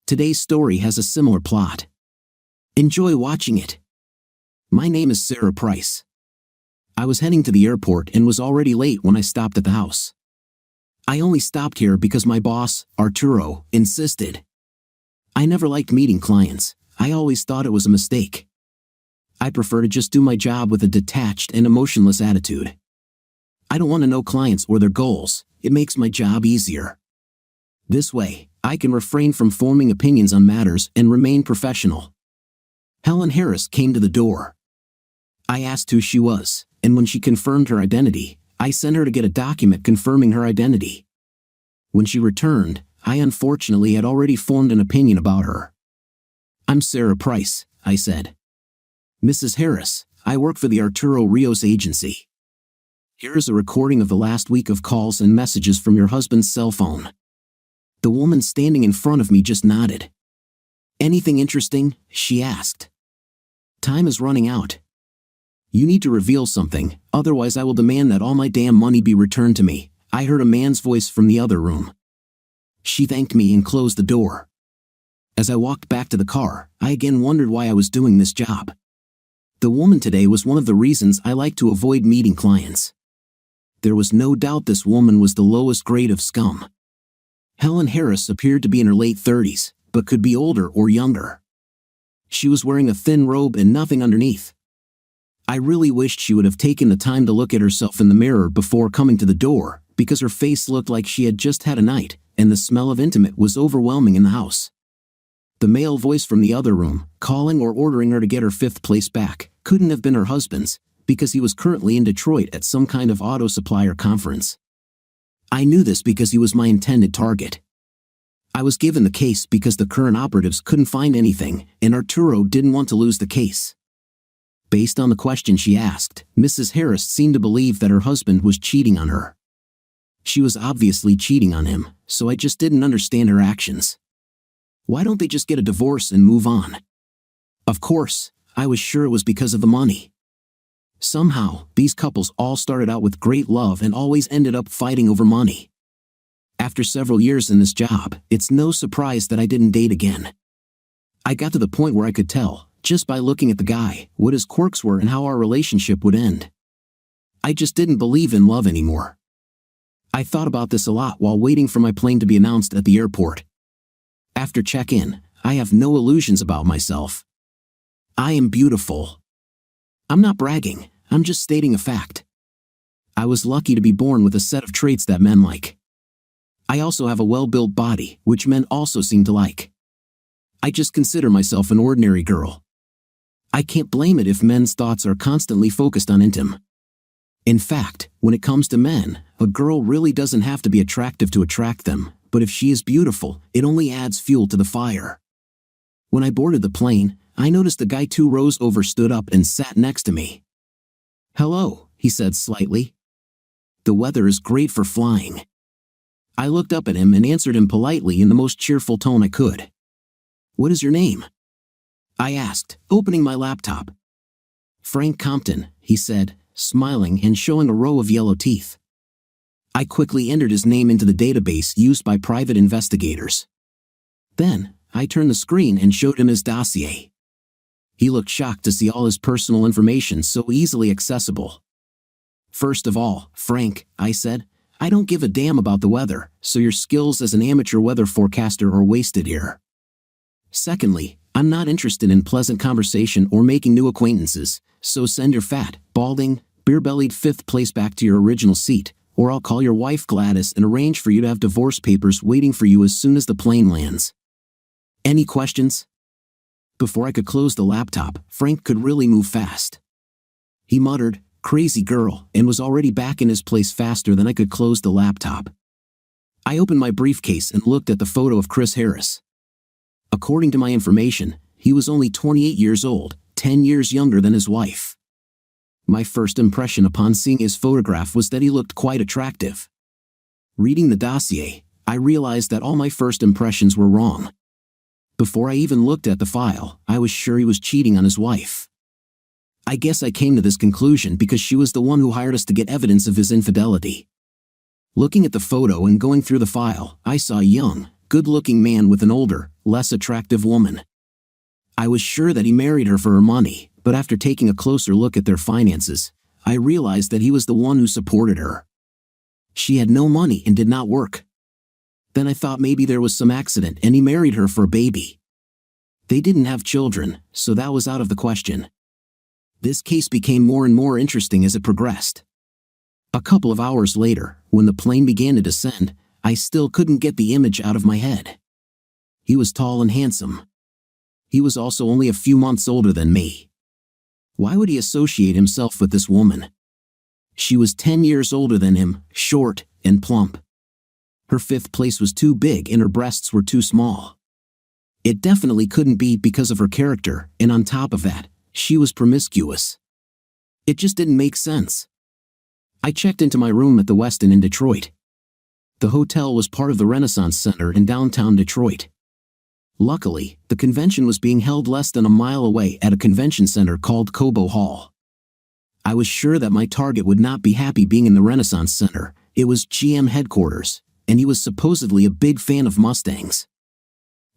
Today's story has a similar plot. Enjoy watching it. My name is Sarah Price. I was heading to the airport and was already late when I stopped at the house. I only stopped here because my boss, Arturo, insisted. I never liked meeting clients. I always thought it was a mistake. I prefer to just do my job with a detached and emotionless attitude. I don't want to know clients or their goals. It makes my job easier. This way, I can refrain from forming opinions on matters and remain professional. Helen Harris came to the door. I asked who she was, and when she confirmed her identity, I sent her to get a document confirming her identity. When she returned, I unfortunately had already formed an opinion about her. I'm Sarah Price, I said. Mrs. Harris, I work for the Arturo Rios agency. Here is a recording of the last week of calls and messages from your husband's cell phone. The woman standing in front of me just nodded. Anything interesting? She asked. Time is running out. You need to reveal something, otherwise I will demand that all my damn money be returned to me, I heard a man's voice from the other room. She thanked me and closed the door. As I walked back to the car, I again wondered why I was doing this job. The woman today was one of the reasons I like to avoid meeting clients. There was no doubt this woman was the lowest grade of scum. Helen Harris appeared to be in her late 30s, but could be older or younger. She was wearing a thin robe and nothing underneath. I really wished she would have taken the time to look at herself in the mirror before coming to the door, because her face looked like she had just had a night, and the smell of intimate was overwhelming in the house. The male voice from the other room, calling or ordering her to get her fifth place back, couldn't have been her husband's, because he was currently in Detroit at some kind of auto supplier conference. I knew this because he was my intended target. I was given the case because the current operatives couldn't find anything, and Arturo didn't want to lose the case. Based on the question she asked, Mrs. Harris seemed to believe that her husband was cheating on her. She was obviously cheating on him, so I just didn't understand her actions. Why don't they just get a divorce and move on? Of course, I was sure it was because of the money. Somehow, these couples all started out with great love and always ended up fighting over money. After several years in this job, it's no surprise that I didn't date again. I got to the point where I could tell, just by looking at the guy, what his quirks were and how our relationship would end. I just didn't believe in love anymore. I thought about this a lot while waiting for my plane to be announced at the airport. After check-in, I have no illusions about myself. I am beautiful. I'm not bragging, I'm just stating a fact. I was lucky to be born with a set of traits that men like. I also have a well-built body, which men also seem to like. I just consider myself an ordinary girl. I can't blame it if men's thoughts are constantly focused on intim. In fact, when it comes to men, a girl really doesn't have to be attractive to attract them, but if she is beautiful, it only adds fuel to the fire. When I boarded the plane, I noticed the guy 2 rows over stood up and sat next to me. Hello, he said slightly. The weather is great for flying. I looked up at him and answered him politely in the most cheerful tone I could. What is your name? I asked, opening my laptop. Frank Compton, he said, smiling and showing a row of yellow teeth. I quickly entered his name into the database used by private investigators. Then, I turned the screen and showed him his dossier. He looked shocked to see all his personal information so easily accessible. First of all, Frank, I said, I don't give a damn about the weather, so your skills as an amateur weather forecaster are wasted here. Secondly, I'm not interested in pleasant conversation or making new acquaintances, so send your fat, balding, beer-bellied fifth place back to your original seat, or I'll call your wife Gladys and arrange for you to have divorce papers waiting for you as soon as the plane lands. Any questions? Before I could close the laptop, Frank could really move fast. He muttered, "Crazy girl," and was already back in his place faster than I could close the laptop. I opened my briefcase and looked at the photo of Chris Harris. According to my information, he was only 28 years old, 10 years younger than his wife. My first impression upon seeing his photograph was that he looked quite attractive. Reading the dossier, I realized that all my first impressions were wrong. Before I even looked at the file, I was sure he was cheating on his wife. I guess I came to this conclusion because she was the one who hired us to get evidence of his infidelity. Looking at the photo and going through the file, I saw a young, good-looking man with an older, less attractive woman. I was sure that he married her for her money, but after taking a closer look at their finances, I realized that he was the one who supported her. She had no money and did not work. Then I thought maybe there was some accident and he married her for a baby. They didn't have children, so that was out of the question. This case became more and more interesting as it progressed. A couple of hours later, when the plane began to descend, I still couldn't get the image out of my head. He was tall and handsome. He was also only a few months older than me. Why would he associate himself with this woman? She was 10 years older than him, short and plump. Her fifth place was too big and her breasts were too small. It definitely couldn't be because of her character, and on top of that, she was promiscuous. It just didn't make sense. I checked into my room at the Westin in Detroit. The hotel was part of the Renaissance Center in downtown Detroit. Luckily, the convention was being held less than a mile away at a convention center called Cobo Hall. I was sure that my target would not be happy being in the Renaissance Center. It was GM headquarters, and he was supposedly a big fan of Mustangs.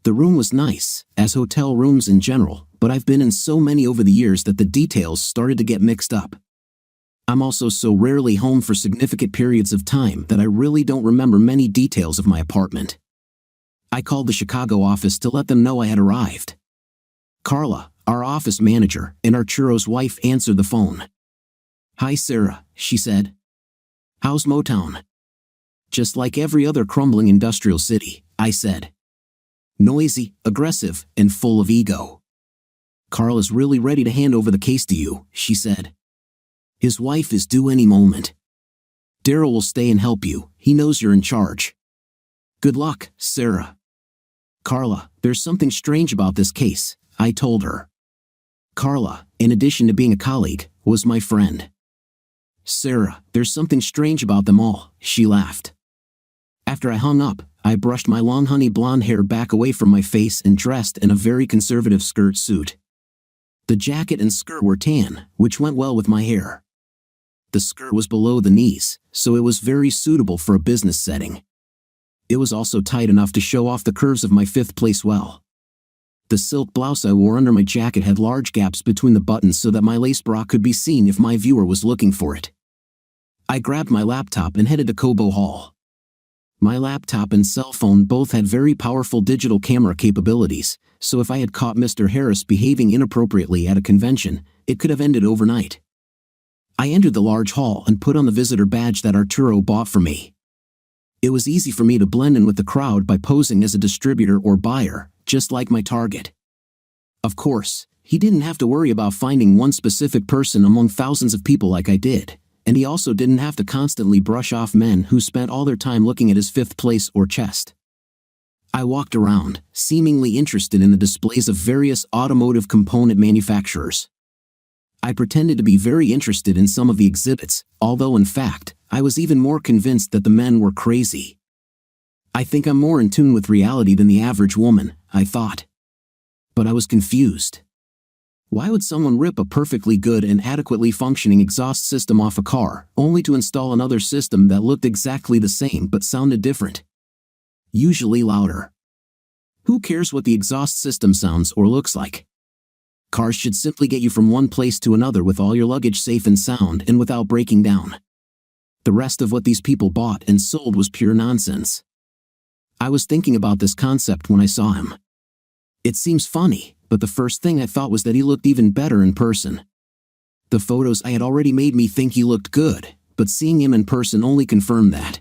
The room was nice, as hotel rooms in general, but I've been in so many over the years that the details started to get mixed up. I'm also so rarely home for significant periods of time that I really don't remember many details of my apartment. I called the Chicago office to let them know I had arrived. Carla, our office manager, and Arturo's wife answered the phone. "Hi Sarah," she said. "How's Motown?" "Just like every other crumbling industrial city," I said. "Noisy, aggressive, and full of ego." "Carla's really ready to hand over the case to you," she said. "His wife is due any moment. Daryl will stay and help you, he knows you're in charge." "Good luck, Sarah." "Carla, there's something strange about this case," I told her. Carla, in addition to being a colleague, was my friend. "Sarah, there's something strange about them all," she laughed. After I hung up, I brushed my long honey blonde hair back away from my face and dressed in a very conservative skirt suit. The jacket and skirt were tan, which went well with my hair. The skirt was below the knees, so it was very suitable for a business setting. It was also tight enough to show off the curves of my fifth place well. The silk blouse I wore under my jacket had large gaps between the buttons so that my lace bra could be seen if my viewer was looking for it. I grabbed my laptop and headed to Cobo Hall. My laptop and cell phone both had very powerful digital camera capabilities, so if I had caught Mr. Harris behaving inappropriately at a convention, it could have ended overnight. I entered the large hall and put on the visitor badge that Arturo bought for me. It was easy for me to blend in with the crowd by posing as a distributor or buyer, just like my target. Of course, he didn't have to worry about finding one specific person among thousands of people like I did, and he also didn't have to constantly brush off men who spent all their time looking at his fifth place or chest. I walked around, seemingly interested in the displays of various automotive component manufacturers. I pretended to be very interested in some of the exhibits, although in fact, I was even more convinced that the men were crazy. I think I'm more in tune with reality than the average woman, I thought. But I was confused. Why would someone rip a perfectly good and adequately functioning exhaust system off a car, only to install another system that looked exactly the same but sounded different? Usually louder. Who cares what the exhaust system sounds or looks like? Cars should simply get you from one place to another with all your luggage safe and sound and without breaking down. The rest of what these people bought and sold was pure nonsense. I was thinking about this concept when I saw him. It seems funny, but the first thing I thought was that he looked even better in person. The photos I had already made me think he looked good, but seeing him in person only confirmed that.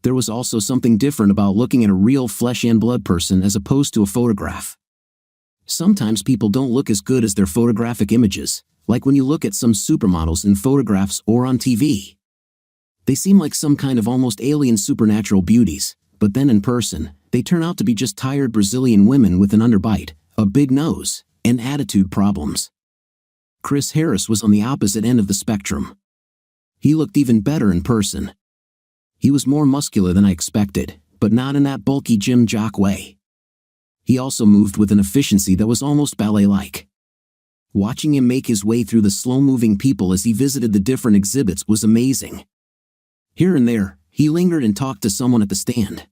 There was also something different about looking at a real flesh and blood person as opposed to a photograph. Sometimes people don't look as good as their photographic images, like when you look at some supermodels in photographs or on TV. They seem like some kind of almost alien supernatural beauties, but then in person, they turn out to be just tired Brazilian women with an underbite, a big nose, and attitude problems. Chris Harris was on the opposite end of the spectrum. He looked even better in person. He was more muscular than I expected, but not in that bulky gym jock way. He also moved with an efficiency that was almost ballet-like. Watching him make his way through the slow-moving people as he visited the different exhibits was amazing. Here and there, he lingered and talked to someone at the stand.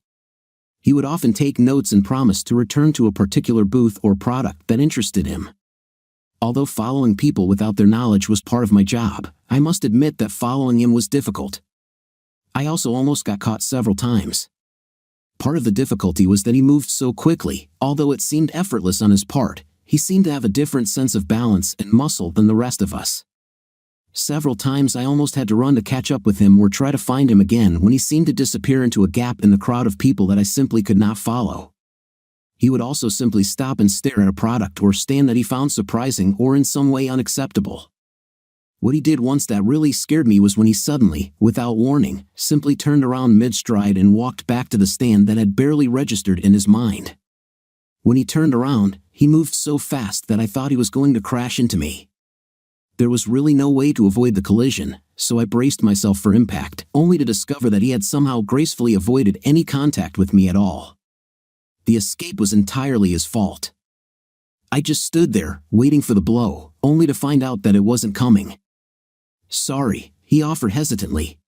He would often take notes and promise to return to a particular booth or product that interested him. Although following people without their knowledge was part of my job, I must admit that following him was difficult. I also almost got caught several times. Part of the difficulty was that he moved so quickly. Although it seemed effortless on his part, he seemed to have a different sense of balance and muscle than the rest of us. Several times I almost had to run to catch up with him or try to find him again when he seemed to disappear into a gap in the crowd of people that I simply could not follow. He would also simply stop and stare at a product or stand that he found surprising or in some way unacceptable. What he did once that really scared me was when he suddenly, without warning, simply turned around mid-stride and walked back to the stand that had barely registered in his mind. When he turned around, he moved so fast that I thought he was going to crash into me. There was really no way to avoid the collision, so I braced myself for impact, only to discover that he had somehow gracefully avoided any contact with me at all. The escape was entirely his fault. I just stood there, waiting for the blow, only to find out that it wasn't coming. "Sorry," he offered hesitantly.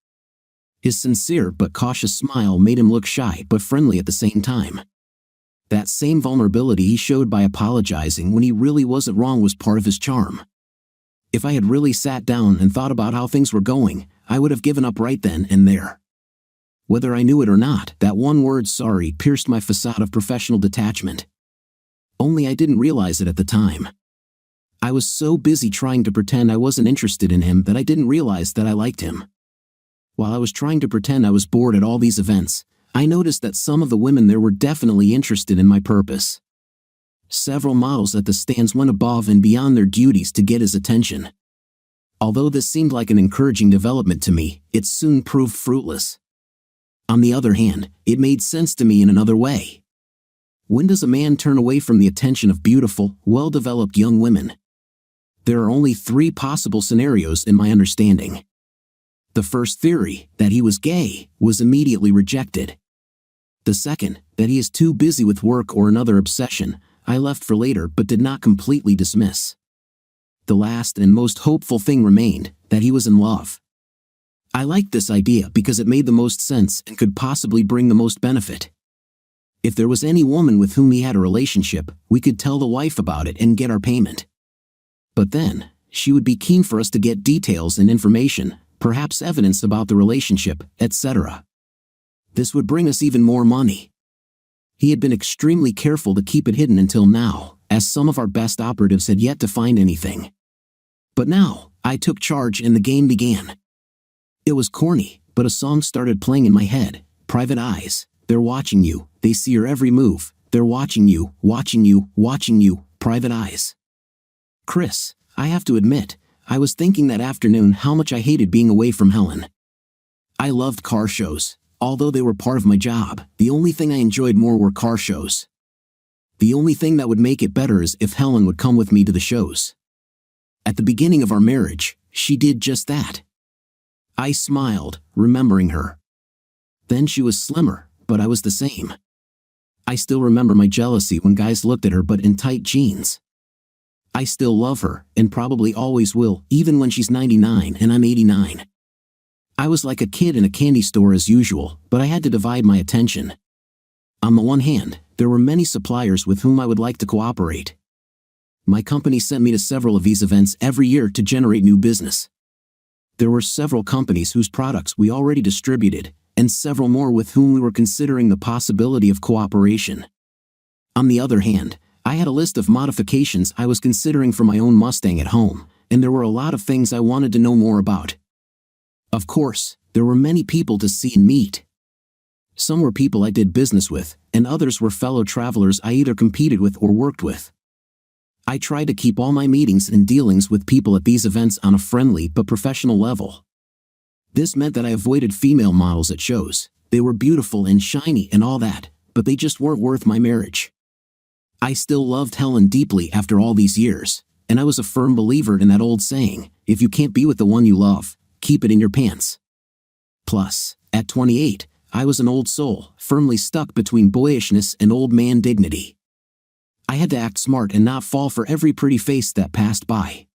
His sincere but cautious smile made him look shy but friendly at the same time. That same vulnerability he showed by apologizing when he really wasn't wrong was part of his charm. If I had really sat down and thought about how things were going, I would have given up right then and there. Whether I knew it or not, that one word "sorry" pierced my facade of professional detachment. Only I didn't realize it at the time. I was so busy trying to pretend I wasn't interested in him that I didn't realize that I liked him. While I was trying to pretend I was bored at all these events, I noticed that some of the women there were definitely interested in my purpose. Several models at the stands went above and beyond their duties to get his attention. Although this seemed like an encouraging development to me, it soon proved fruitless. On the other hand, it made sense to me in another way. When does a man turn away from the attention of beautiful, well-developed young women? There are only 3 possible scenarios in my understanding. The first theory, that he was gay, was immediately rejected. The second, that he is too busy with work or another obsession, I left for later but did not completely dismiss. The last and most hopeful thing remained, that he was in love. I liked this idea because it made the most sense and could possibly bring the most benefit. If there was any woman with whom he had a relationship, we could tell the wife about it and get our payment. But then, she would be keen for us to get details and information, perhaps evidence about the relationship, etc. This would bring us even more money. He had been extremely careful to keep it hidden until now, as some of our best operatives had yet to find anything. But now, I took charge and the game began. It was corny, but a song started playing in my head. "Private eyes, they're watching you, they see your every move, they're watching you, watching you, watching you, private eyes." Chris, I have to admit, I was thinking that afternoon how much I hated being away from Helen. I loved car shows. Although they were part of my job, the only thing I enjoyed more were car shows. The only thing that would make it better is if Helen would come with me to the shows. At the beginning of our marriage, she did just that. I smiled, remembering her. Then she was slimmer, but I was the same. I still remember my jealousy when guys looked at her but in tight jeans. I still love her, and probably always will, even when she's 99 and I'm 89. I was like a kid in a candy store as usual, but I had to divide my attention. On the one hand, there were many suppliers with whom I would like to cooperate. My company sent me to several of these events every year to generate new business. There were several companies whose products we already distributed, and several more with whom we were considering the possibility of cooperation. On the other hand, I had a list of modifications I was considering for my own Mustang at home, and there were a lot of things I wanted to know more about. Of course, there were many people to see and meet. Some were people I did business with, and others were fellow travelers I either competed with or worked with. I tried to keep all my meetings and dealings with people at these events on a friendly but professional level. This meant that I avoided female models at shows. They were beautiful and shiny and all that, but they just weren't worth my marriage. I still loved Helen deeply after all these years, and I was a firm believer in that old saying, if you can't be with the one you love, keep it in your pants. Plus, at 28, I was an old soul, firmly stuck between boyishness and old man dignity. I had to act smart and not fall for every pretty face that passed by.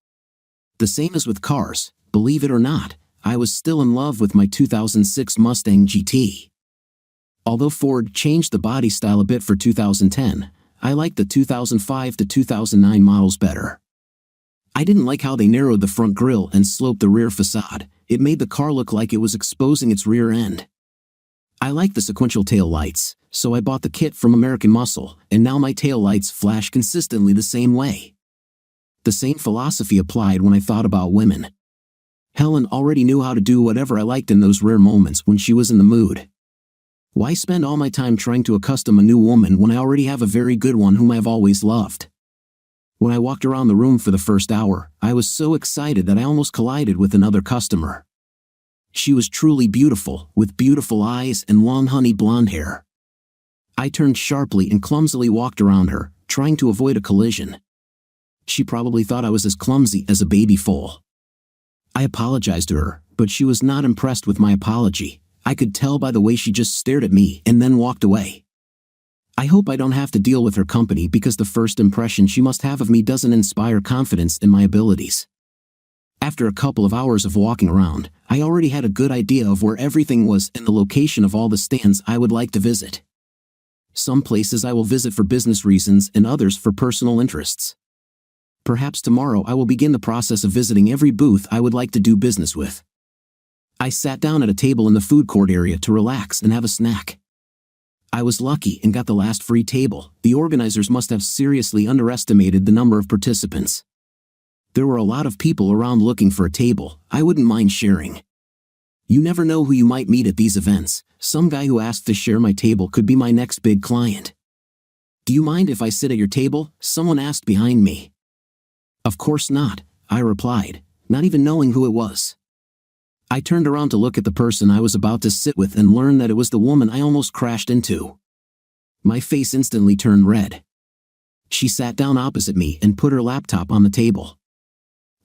The same as with cars, believe it or not, I was still in love with my 2006 Mustang GT. Although Ford changed the body style a bit for 2010, I liked the 2005 to 2009 models better. I didn't like how they narrowed the front grille and sloped the rear facade. It made the car look like it was exposing its rear end. I like the sequential tail lights, so I bought the kit from American Muscle, and now my tail lights flash consistently the same way. The same philosophy applied when I thought about women. Helen already knew how to do whatever I liked in those rare moments when she was in the mood. Why spend all my time trying to accustom a new woman when I already have a very good one whom I've always loved? When I walked around the room for the first hour, I was so excited that I almost collided with another customer. She was truly beautiful, with beautiful eyes and long honey blonde hair. I turned sharply and clumsily walked around her, trying to avoid a collision. She probably thought I was as clumsy as a baby foal. I apologized to her, but she was not impressed with my apology. I could tell by the way she just stared at me and then walked away. I hope I don't have to deal with her company because the first impression she must have of me doesn't inspire confidence in my abilities. After a couple of hours of walking around, I already had a good idea of where everything was and the location of all the stands I would like to visit. Some places I will visit for business reasons and others for personal interests. Perhaps tomorrow I will begin the process of visiting every booth I would like to do business with. I sat down at a table in the food court area to relax and have a snack. I was lucky and got the last free table. The organizers must have seriously underestimated the number of participants. There were a lot of people around looking for a table. I wouldn't mind sharing. You never know who you might meet at these events. Some guy who asked to share my table could be my next big client. Do you mind if I sit at your table? Someone asked behind me. Of course not, I replied, not even knowing who it was. I turned around to look at the person I was about to sit with and learned that it was the woman I almost crashed into. My face instantly turned red. She sat down opposite me and put her laptop on the table.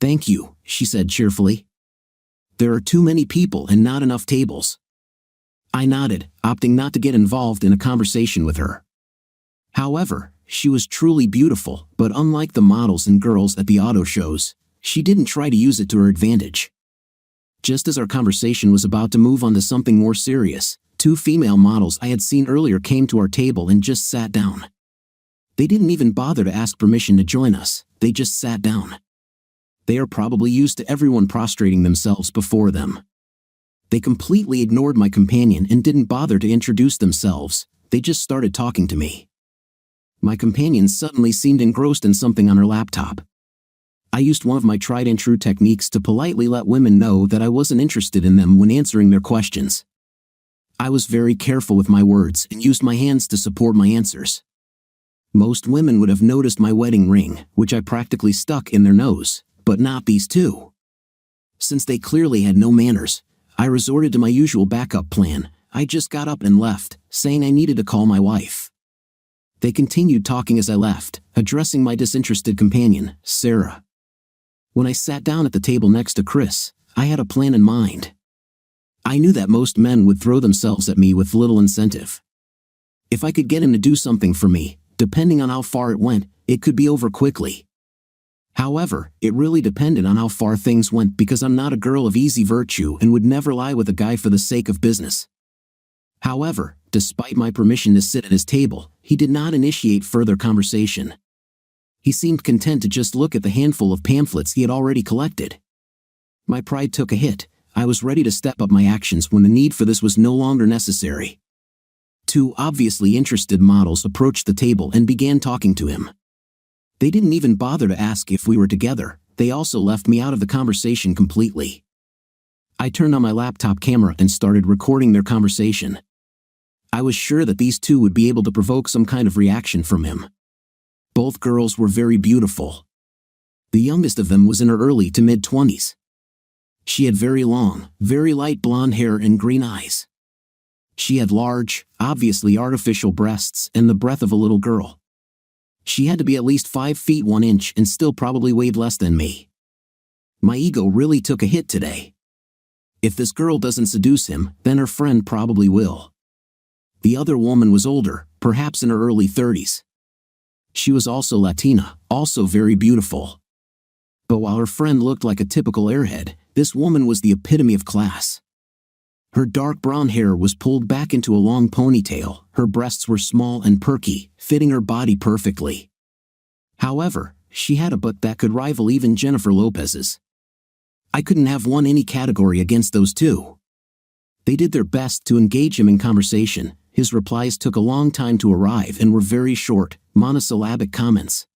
Thank you, she said cheerfully. There are too many people and not enough tables. I nodded, opting not to get involved in a conversation with her. However, she was truly beautiful, but unlike the models and girls at the auto shows, she didn't try to use it to her advantage. Just as our conversation was about to move on to something more serious, two female models I had seen earlier came to our table and just sat down. They didn't even bother to ask permission to join us, they just sat down. They are probably used to everyone prostrating themselves before them. They completely ignored my companion and didn't bother to introduce themselves, they just started talking to me. My companion suddenly seemed engrossed in something on her laptop. I used one of my tried and true techniques to politely let women know that I wasn't interested in them when answering their questions. I was very careful with my words and used my hands to support my answers. Most women would have noticed my wedding ring, which I practically stuck in their nose, but not these two. Since they clearly had no manners, I resorted to my usual backup plan. I just got up and left, saying I needed to call my wife. They continued talking as I left, addressing my disinterested companion, Sarah. When I sat down at the table next to Chris, I had a plan in mind. I knew that most men would throw themselves at me with little incentive. If I could get him to do something for me, depending on how far it went, it could be over quickly. However, it really depended on how far things went because I'm not a girl of easy virtue and would never lie with a guy for the sake of business. However, despite my permission to sit at his table, he did not initiate further conversation. He seemed content to just look at the handful of pamphlets he had already collected. My pride took a hit. I was ready to step up my actions when the need for this was no longer necessary. Two obviously interested models approached the table and began talking to him. They didn't even bother to ask if we were together. They also left me out of the conversation completely. I turned on my laptop camera and started recording their conversation. I was sure that these two would be able to provoke some kind of reaction from him. Both girls were very beautiful. The youngest of them was in her early to mid-20s. She had very long, very light blonde hair and green eyes. She had large, obviously artificial breasts and the breath of a little girl. She had to be at least 5 feet 1 inch and still probably weighed less than me. My ego really took a hit today. If this girl doesn't seduce him, then her friend probably will. The other woman was older, perhaps in her early 30s. She was also Latina, also very beautiful. But while her friend looked like a typical airhead, this woman was the epitome of class. Her dark brown hair was pulled back into a long ponytail, her breasts were small and perky, fitting her body perfectly. However, she had a butt that could rival even Jennifer Lopez's. I couldn't have won any category against those two. They did their best to engage him in conversation. His replies took a long time to arrive and were very short, monosyllabic comments.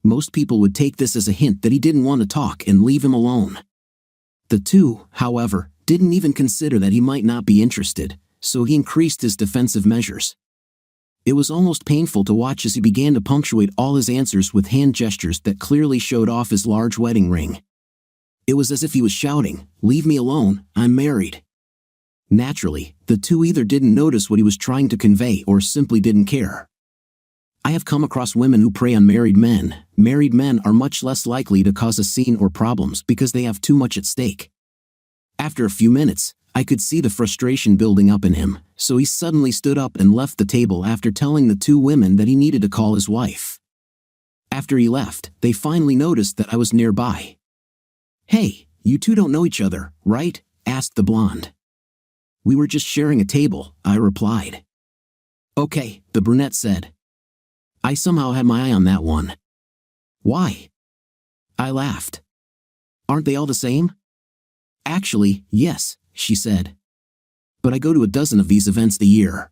Most people would take this as a hint that he didn't want to talk and leave him alone. The two, however, didn't even consider that he might not be interested, so he increased his defensive measures. It was almost painful to watch as he began to punctuate all his answers with hand gestures that clearly showed off his large wedding ring. It was as if he was shouting, "Leave me alone, I'm married." Naturally, the two either didn't notice what he was trying to convey or simply didn't care. I have come across women who prey on married men. Married men are much less likely to cause a scene or problems because they have too much at stake. After a few minutes, I could see the frustration building up in him, so he suddenly stood up and left the table after telling the two women that he needed to call his wife. After he left, they finally noticed that I was nearby. "Hey, you two don't know each other, right?" asked the blonde. "We were just sharing a table," I replied. "Okay," the brunette said. I somehow had my eye on that one. "Why?" I laughed. "Aren't they all the same?" "Actually, yes," she said. "But I go to a dozen of these events a year.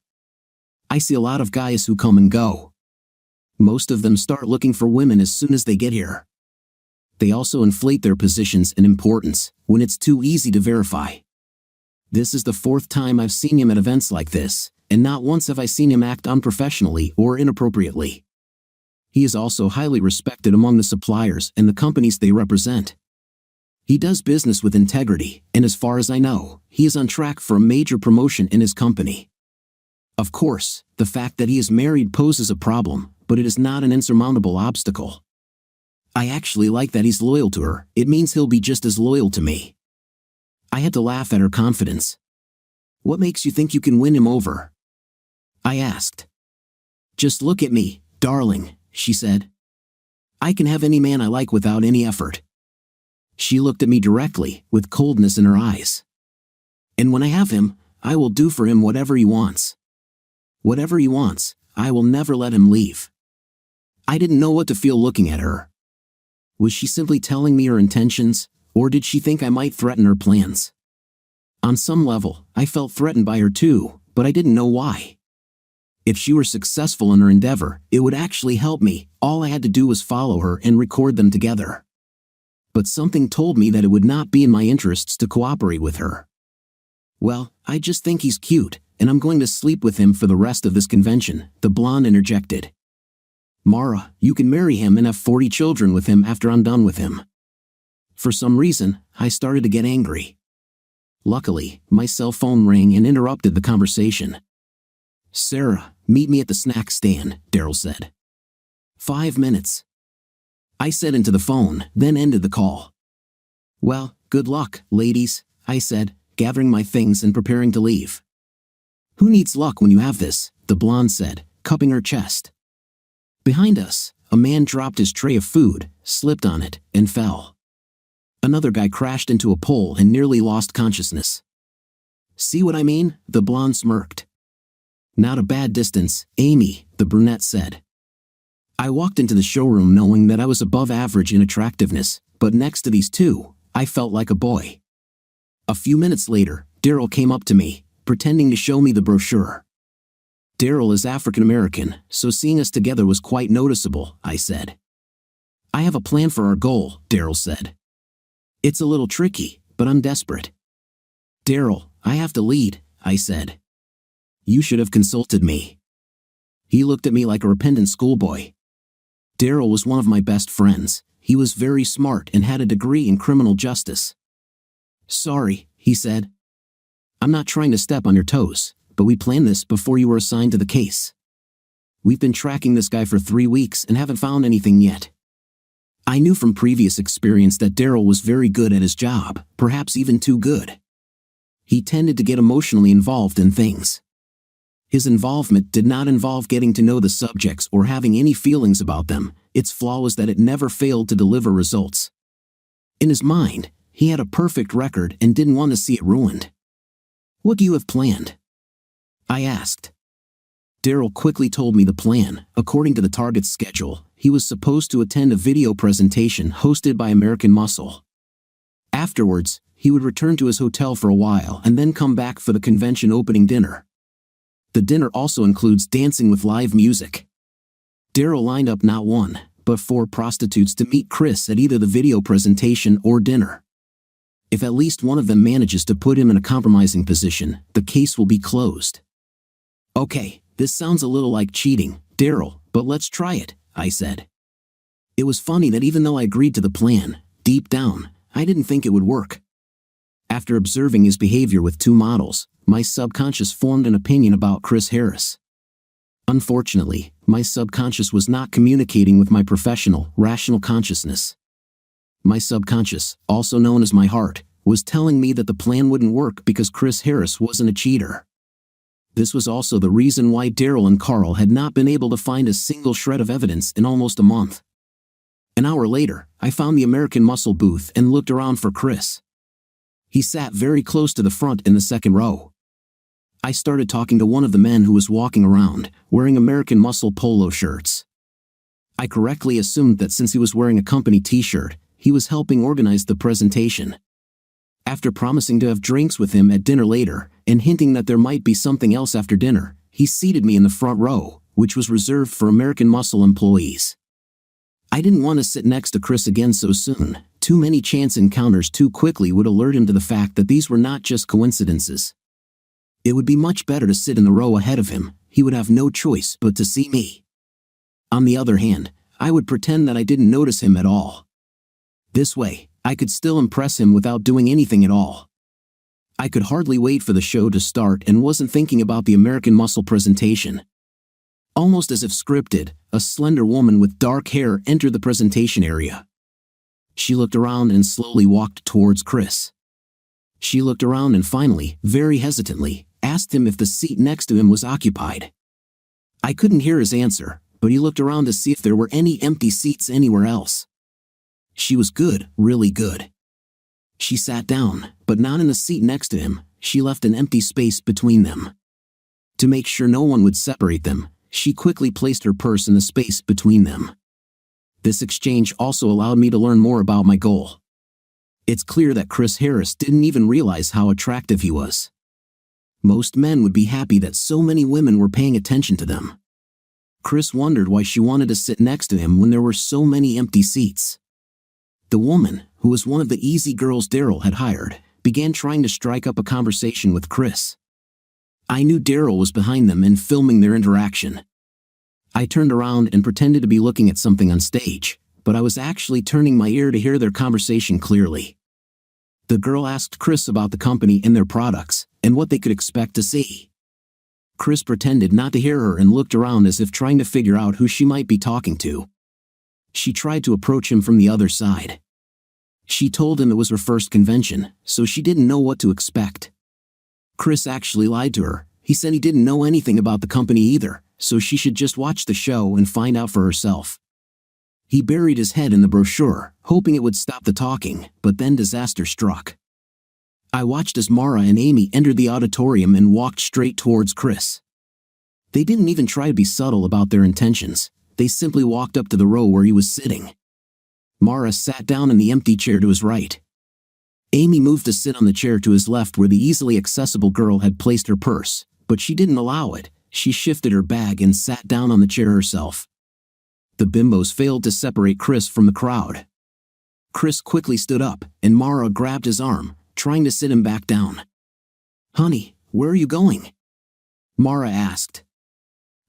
I see a lot of guys who come and go. Most of them start looking for women as soon as they get here. They also inflate their positions and importance when it's too easy to verify. This is the fourth time I've seen him at events like this, and not once have I seen him act unprofessionally or inappropriately. He is also highly respected among the suppliers and the companies they represent. He does business with integrity, and as far as I know, he is on track for a major promotion in his company. Of course, the fact that he is married poses a problem, but it is not an insurmountable obstacle. I actually like that he's loyal to her. It means he'll be just as loyal to me." I had to laugh at her confidence. "What makes you think you can win him over?" I asked. "Just look at me, darling," she said. "I can have any man I like without any effort." She looked at me directly, with coldness in her eyes. "And when I have him, I will do for him whatever he wants. Whatever he wants, I will never let him leave." I didn't know what to feel looking at her. Was she simply telling me her intentions, or did she think I might threaten her plans? On some level, I felt threatened by her too, but I didn't know why. If she were successful in her endeavor, it would actually help me. All I had to do was follow her and record them together. But something told me that it would not be in my interests to cooperate with her. "Well, I just think he's cute, and I'm going to sleep with him for the rest of this convention," the blonde interjected. "Mara, you can marry him and have 40 children with him after I'm done with him." For some reason, I started to get angry. Luckily, my cell phone rang and interrupted the conversation. "Sarah, meet me at the snack stand," Daryl said. 5 minutes. I said into the phone, then ended the call. "Well, good luck, ladies," I said, gathering my things and preparing to leave. "Who needs luck when you have this?" the blonde said, cupping her chest. Behind us, a man dropped his tray of food, slipped on it, and fell. Another guy crashed into a pole and nearly lost consciousness. "See what I mean?" the blonde smirked. "Not a bad distance, Amy," the brunette said. I walked into the showroom knowing that I was above average in attractiveness, but next to these two, I felt like a boy. A few minutes later, Daryl came up to me, pretending to show me the brochure. Daryl is African American, so seeing us together was quite noticeable, I said. "I have a plan for our goal," Daryl said. "It's a little tricky, but I'm desperate." "Daryl, I have to lead," I said. "You should have consulted me." He looked at me like a repentant schoolboy. Daryl was one of my best friends. He was very smart and had a degree in criminal justice. "Sorry," he said. "I'm not trying to step on your toes, but we planned this before you were assigned to the case. We've been tracking this guy for 3 weeks and haven't found anything yet." I knew from previous experience that Daryl was very good at his job, perhaps even too good. He tended to get emotionally involved in things. His involvement did not involve getting to know the subjects or having any feelings about them. Its flaw was that it never failed to deliver results. In his mind, he had a perfect record and didn't want to see it ruined. "What do you have planned?" I asked. Daryl quickly told me the plan. According to the target's schedule, he was supposed to attend a video presentation hosted by American Muscle. Afterwards, he would return to his hotel for a while and then come back for the convention opening dinner. The dinner also includes dancing with live music. Daryl lined up not one, but 4 prostitutes to meet Chris at either the video presentation or dinner. If at least one of them manages to put him in a compromising position, the case will be closed. "Okay, this sounds a little like cheating, Daryl, but let's try it," I said. It was funny that even though I agreed to the plan, deep down, I didn't think it would work. After observing his behavior with 2 models, my subconscious formed an opinion about Chris Harris. Unfortunately, my subconscious was not communicating with my professional, rational consciousness. My subconscious, also known as my heart, was telling me that the plan wouldn't work because Chris Harris wasn't a cheater. This was also the reason why Daryl and Carl had not been able to find a single shred of evidence in almost a month. An hour later, I found the American Muscle booth and looked around for Chris. He sat very close to the front in the second row. I started talking to one of the men who was walking around, wearing American Muscle polo shirts. I correctly assumed that since he was wearing a company t-shirt, he was helping organize the presentation. After promising to have drinks with him at dinner later, and hinting that there might be something else after dinner, he seated me in the front row, which was reserved for American Muscle employees. I didn't want to sit next to Chris again so soon. Too many chance encounters too quickly would alert him to the fact that these were not just coincidences. It would be much better to sit in the row ahead of him. He would have no choice but to see me. On the other hand, I would pretend that I didn't notice him at all. This way, I could still impress him without doing anything at all. I could hardly wait for the show to start and wasn't thinking about the American Muscle presentation. Almost as if scripted, a slender woman with dark hair entered the presentation area. She looked around and slowly walked towards Chris. She looked around and finally, very hesitantly, asked him if the seat next to him was occupied. I couldn't hear his answer, but he looked around to see if there were any empty seats anywhere else. She was good, really good. She sat down, but not in the seat next to him. She left an empty space between them. To make sure no one would separate them, she quickly placed her purse in the space between them. This exchange also allowed me to learn more about my goal. It's clear that Chris Harris didn't even realize how attractive he was. Most men would be happy that so many women were paying attention to them. Chris wondered why she wanted to sit next to him when there were so many empty seats. The woman, who was one of the easy girls Daryl had hired, began trying to strike up a conversation with Chris. I knew Daryl was behind them and filming their interaction. I turned around and pretended to be looking at something on stage, but I was actually turning my ear to hear their conversation clearly. The girl asked Chris about the company and their products, and what they could expect to see. Chris pretended not to hear her and looked around as if trying to figure out who she might be talking to. She tried to approach him from the other side. She told him it was her first convention, so she didn't know what to expect. Chris actually lied to her. He said he didn't know anything about the company either, so she should just watch the show and find out for herself. He buried his head in the brochure, hoping it would stop the talking, but then disaster struck. I watched as Mara and Amy entered the auditorium and walked straight towards Chris. They didn't even try to be subtle about their intentions. They simply walked up to the row where he was sitting. Mara sat down in the empty chair to his right. Amy moved to sit on the chair to his left where the easily accessible girl had placed her purse, but she didn't allow it. She shifted her bag and sat down on the chair herself. The bimbos failed to separate Chris from the crowd. Chris quickly stood up, and Mara grabbed his arm, trying to sit him back down. "Honey, where are you going?" Mara asked.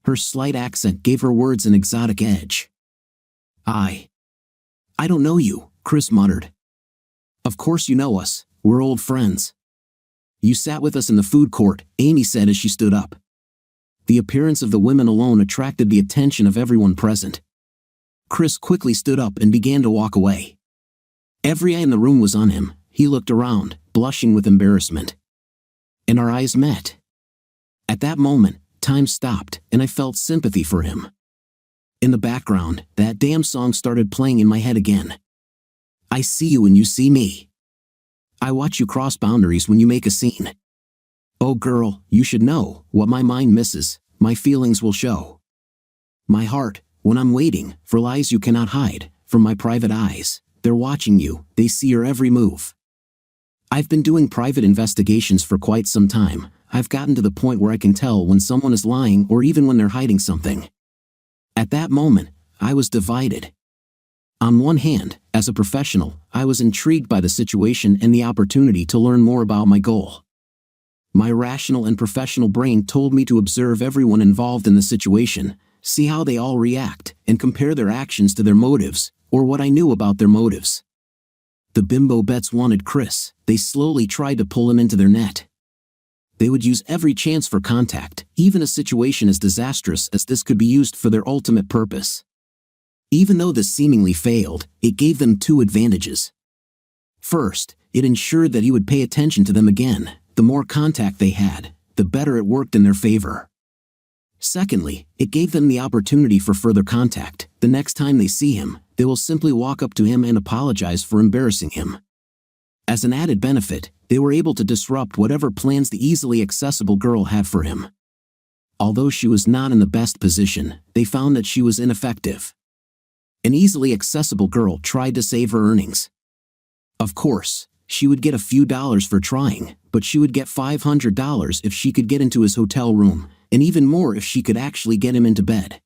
Her slight accent gave her words an exotic edge. I don't know you," Chris muttered. "Of course you know us, we're old friends." "You sat with us in the food court," Amy said as she stood up. The appearance of the women alone attracted the attention of everyone present. Chris quickly stood up and began to walk away. Every eye in the room was on him. He looked around, blushing with embarrassment. And our eyes met. At that moment, time stopped, and I felt sympathy for him. In the background, that damn song started playing in my head again. I see you when you see me. I watch you cross boundaries when you make a scene. Oh girl, you should know, what my mind misses, my feelings will show. My heart, when I'm waiting, for lies you cannot hide, from my private eyes, they're watching you, they see your every move. I've been doing private investigations for quite some time. I've gotten to the point where I can tell when someone is lying or even when they're hiding something. At that moment, I was divided. On one hand, as a professional, I was intrigued by the situation and the opportunity to learn more about my goal. My rational and professional brain told me to observe everyone involved in the situation, see how they all react, and compare their actions to their motives, or what I knew about their motives. The bimbo bets wanted Chris. They slowly tried to pull him into their net. They would use every chance for contact, even a situation as disastrous as this could be used for their ultimate purpose. Even though this seemingly failed, it gave them two advantages. First, it ensured that he would pay attention to them again. The more contact they had, the better it worked in their favor. Secondly, it gave them the opportunity for further contact. The next time they see him, they will simply walk up to him and apologize for embarrassing him. As an added benefit, they were able to disrupt whatever plans the easily accessible girl had for him. Although she was not in the best position, they found that she was ineffective. An easily accessible girl tried to save her earnings. Of course, she would get a few dollars for trying, but she would get $500 if she could get into his hotel room, and even more if she could actually get him into bed.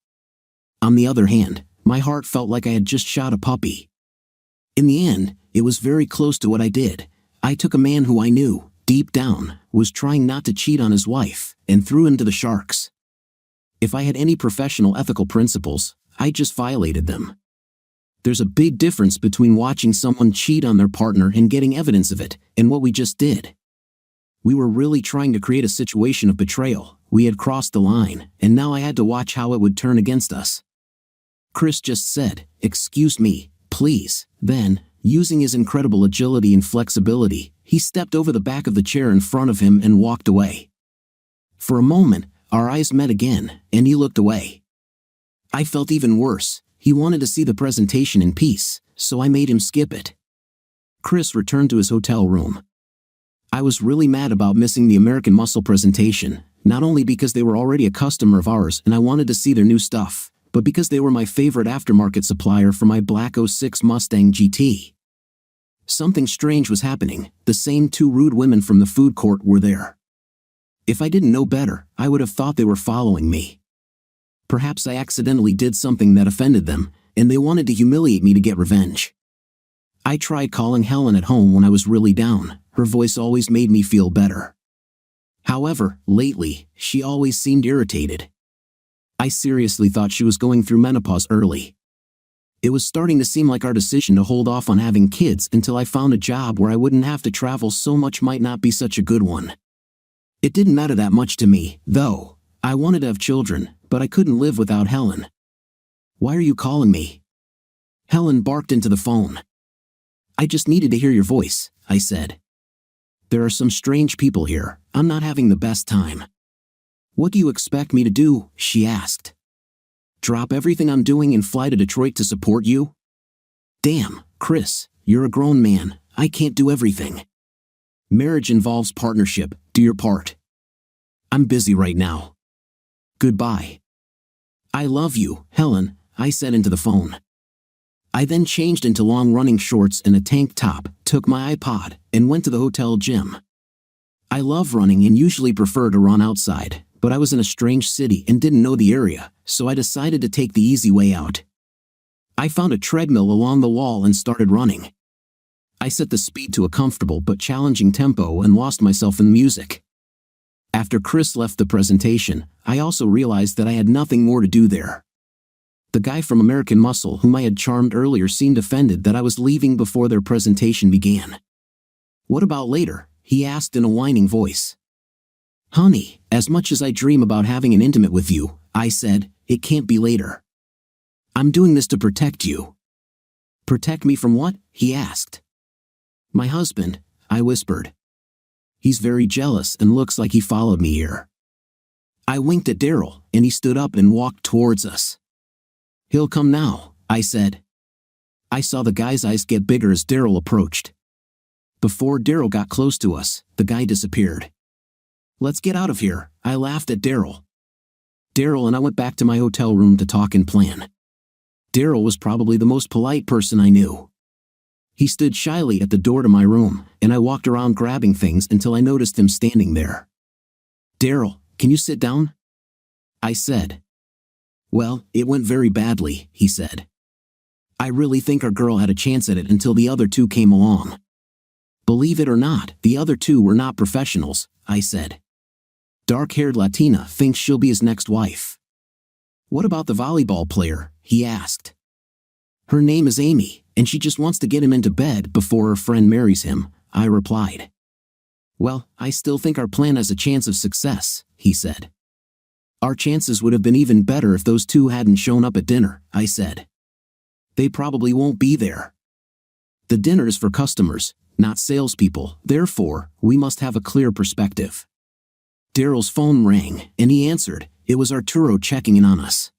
On the other hand, my heart felt like I had just shot a puppy. In the end, it was very close to what I did. I took a man who I knew, deep down, was trying not to cheat on his wife, and threw him to the sharks. If I had any professional ethical principles, I just violated them. There's a big difference between watching someone cheat on their partner and getting evidence of it, and what we just did. We were really trying to create a situation of betrayal. We had crossed the line, and now I had to watch how it would turn against us. Chris just said, "Excuse me, please." Then, using his incredible agility and flexibility, he stepped over the back of the chair in front of him and walked away. For a moment, our eyes met again, and he looked away. I felt even worse. He wanted to see the presentation in peace, so I made him skip it. Chris returned to his hotel room. I was really mad about missing the American Muscle presentation, not only because they were already a customer of ours and I wanted to see their new stuff, but because they were my favorite aftermarket supplier for my black '06 Mustang GT. Something strange was happening. The same two rude women from the food court were there. If I didn't know better, I would have thought they were following me. Perhaps I accidentally did something that offended them, and they wanted to humiliate me to get revenge. I tried calling Helen at home when I was really down. Her voice always made me feel better. However, lately, she always seemed irritated. I seriously thought she was going through menopause early. It was starting to seem like our decision to hold off on having kids until I found a job where I wouldn't have to travel so much might not be such a good one. It didn't matter that much to me, though. I wanted to have children, but I couldn't live without Helen. "Why are you calling me?" Helen barked into the phone. "I just needed to hear your voice," I said. "There are some strange people here. I'm not having the best time." "What do you expect me to do?" she asked. "Drop everything I'm doing and fly to Detroit to support you?" "Damn, Chris, you're a grown man. I can't do everything. Marriage involves partnership. Do your part. I'm busy right now. Goodbye." "I love you, Helen," I said into the phone. I then changed into long running shorts and a tank top, took my iPod, and went to the hotel gym. I love running and usually prefer to run outside, but I was in a strange city and didn't know the area, so I decided to take the easy way out. I found a treadmill along the wall and started running. I set the speed to a comfortable but challenging tempo and lost myself in the music. After Chris left the presentation, I also realized that I had nothing more to do there. The guy from American Muscle whom I had charmed earlier seemed offended that I was leaving before their presentation began. "What about later?" he asked in a whining voice. "Honey, as much as I dream about having an intimate with you," I said, "it can't be later. I'm doing this to protect you." "Protect me from what?" he asked. "My husband," I whispered. "He's very jealous and looks like he followed me here." I winked at Daryl, and he stood up and walked towards us. "He'll come now," I said. I saw the guy's eyes get bigger as Daryl approached. Before Daryl got close to us, the guy disappeared. Let's get out of here, I laughed at Daryl. Daryl and I went back to my hotel room to talk and plan. Daryl was probably the most polite person I knew. He stood shyly at the door to my room, and I walked around grabbing things until I noticed him standing there. "Daryl, can you sit down?" I said. "Well, it went very badly," he said. "I really think our girl had a chance at it until the other two came along." "Believe it or not, the other two were not professionals," I said. "Dark-haired Latina thinks she'll be his next wife." "What about the volleyball player?" he asked. "Her name is Amy, and she just wants to get him into bed before her friend marries him," I replied. "Well, I still think our plan has a chance of success," he said. "Our chances would have been even better if those two hadn't shown up at dinner," I said. "They probably won't be there. The dinner is for customers, not salespeople, therefore, we must have a clear perspective." Daryl's phone rang, and he answered. It was Arturo checking in on us.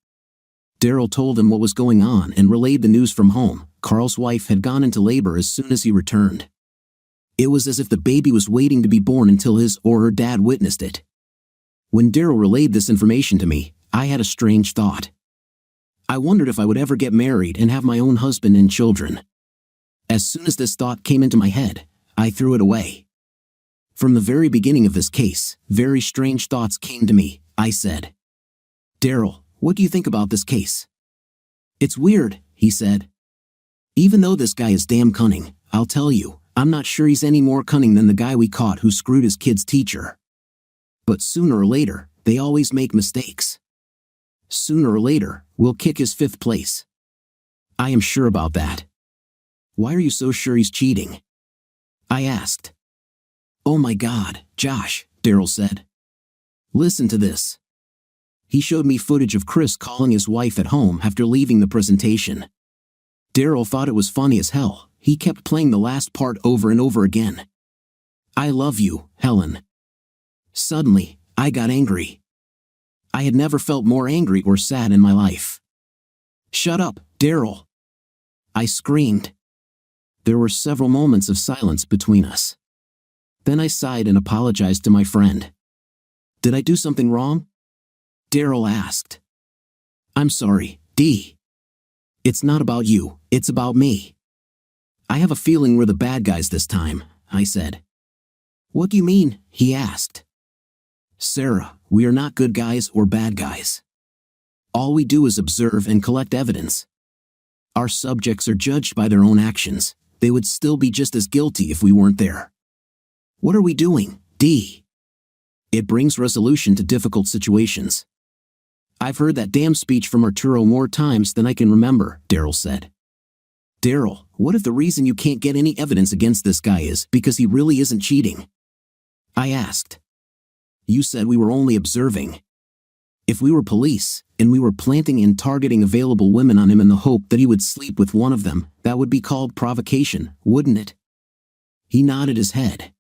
Daryl told him what was going on and relayed the news from home. Carl's wife had gone into labor as soon as he returned. It was as if the baby was waiting to be born until his or her dad witnessed it. When Daryl relayed this information to me, I had a strange thought. I wondered if I would ever get married and have my own husband and children. As soon as this thought came into my head, I threw it away. From the very beginning of this case, very strange thoughts came to me, I said. "Daryl, what do you think about this case?" "It's weird," he said. "Even though this guy is damn cunning, I'll tell you, I'm not sure he's any more cunning than the guy we caught who screwed his kid's teacher. But sooner or later, they always make mistakes. Sooner or later, we'll kick his fifth place. I am sure about that." "Why are you so sure he's cheating?" I asked. "Oh my God, Josh," Daryl said. "Listen to this." He showed me footage of Chris calling his wife at home after leaving the presentation. Daryl thought it was funny as hell. He kept playing the last part over and over again. "I love you, Helen." Suddenly, I got angry. I had never felt more angry or sad in my life. "Shut up, Daryl!" I screamed. There were several moments of silence between us. Then I sighed and apologized to my friend. "Did I do something wrong?" Daryl asked. "I'm sorry, D. It's not about you, it's about me." "I have a feeling we're the bad guys this time," I said. "What do you mean?" he asked. "Sarah, we are not good guys or bad guys. All we do is observe and collect evidence. Our subjects are judged by their own actions. They would still be just as guilty if we weren't there. What are we doing, D? It brings resolution to difficult situations." "I've heard that damn speech from Arturo more times than I can remember," Daryl said. "Daryl, what if the reason you can't get any evidence against this guy is because he really isn't cheating?" I asked. "You said we were only observing. If we were police, and we were planting and targeting available women on him in the hope that he would sleep with one of them, that would be called provocation, wouldn't it?" He nodded his head.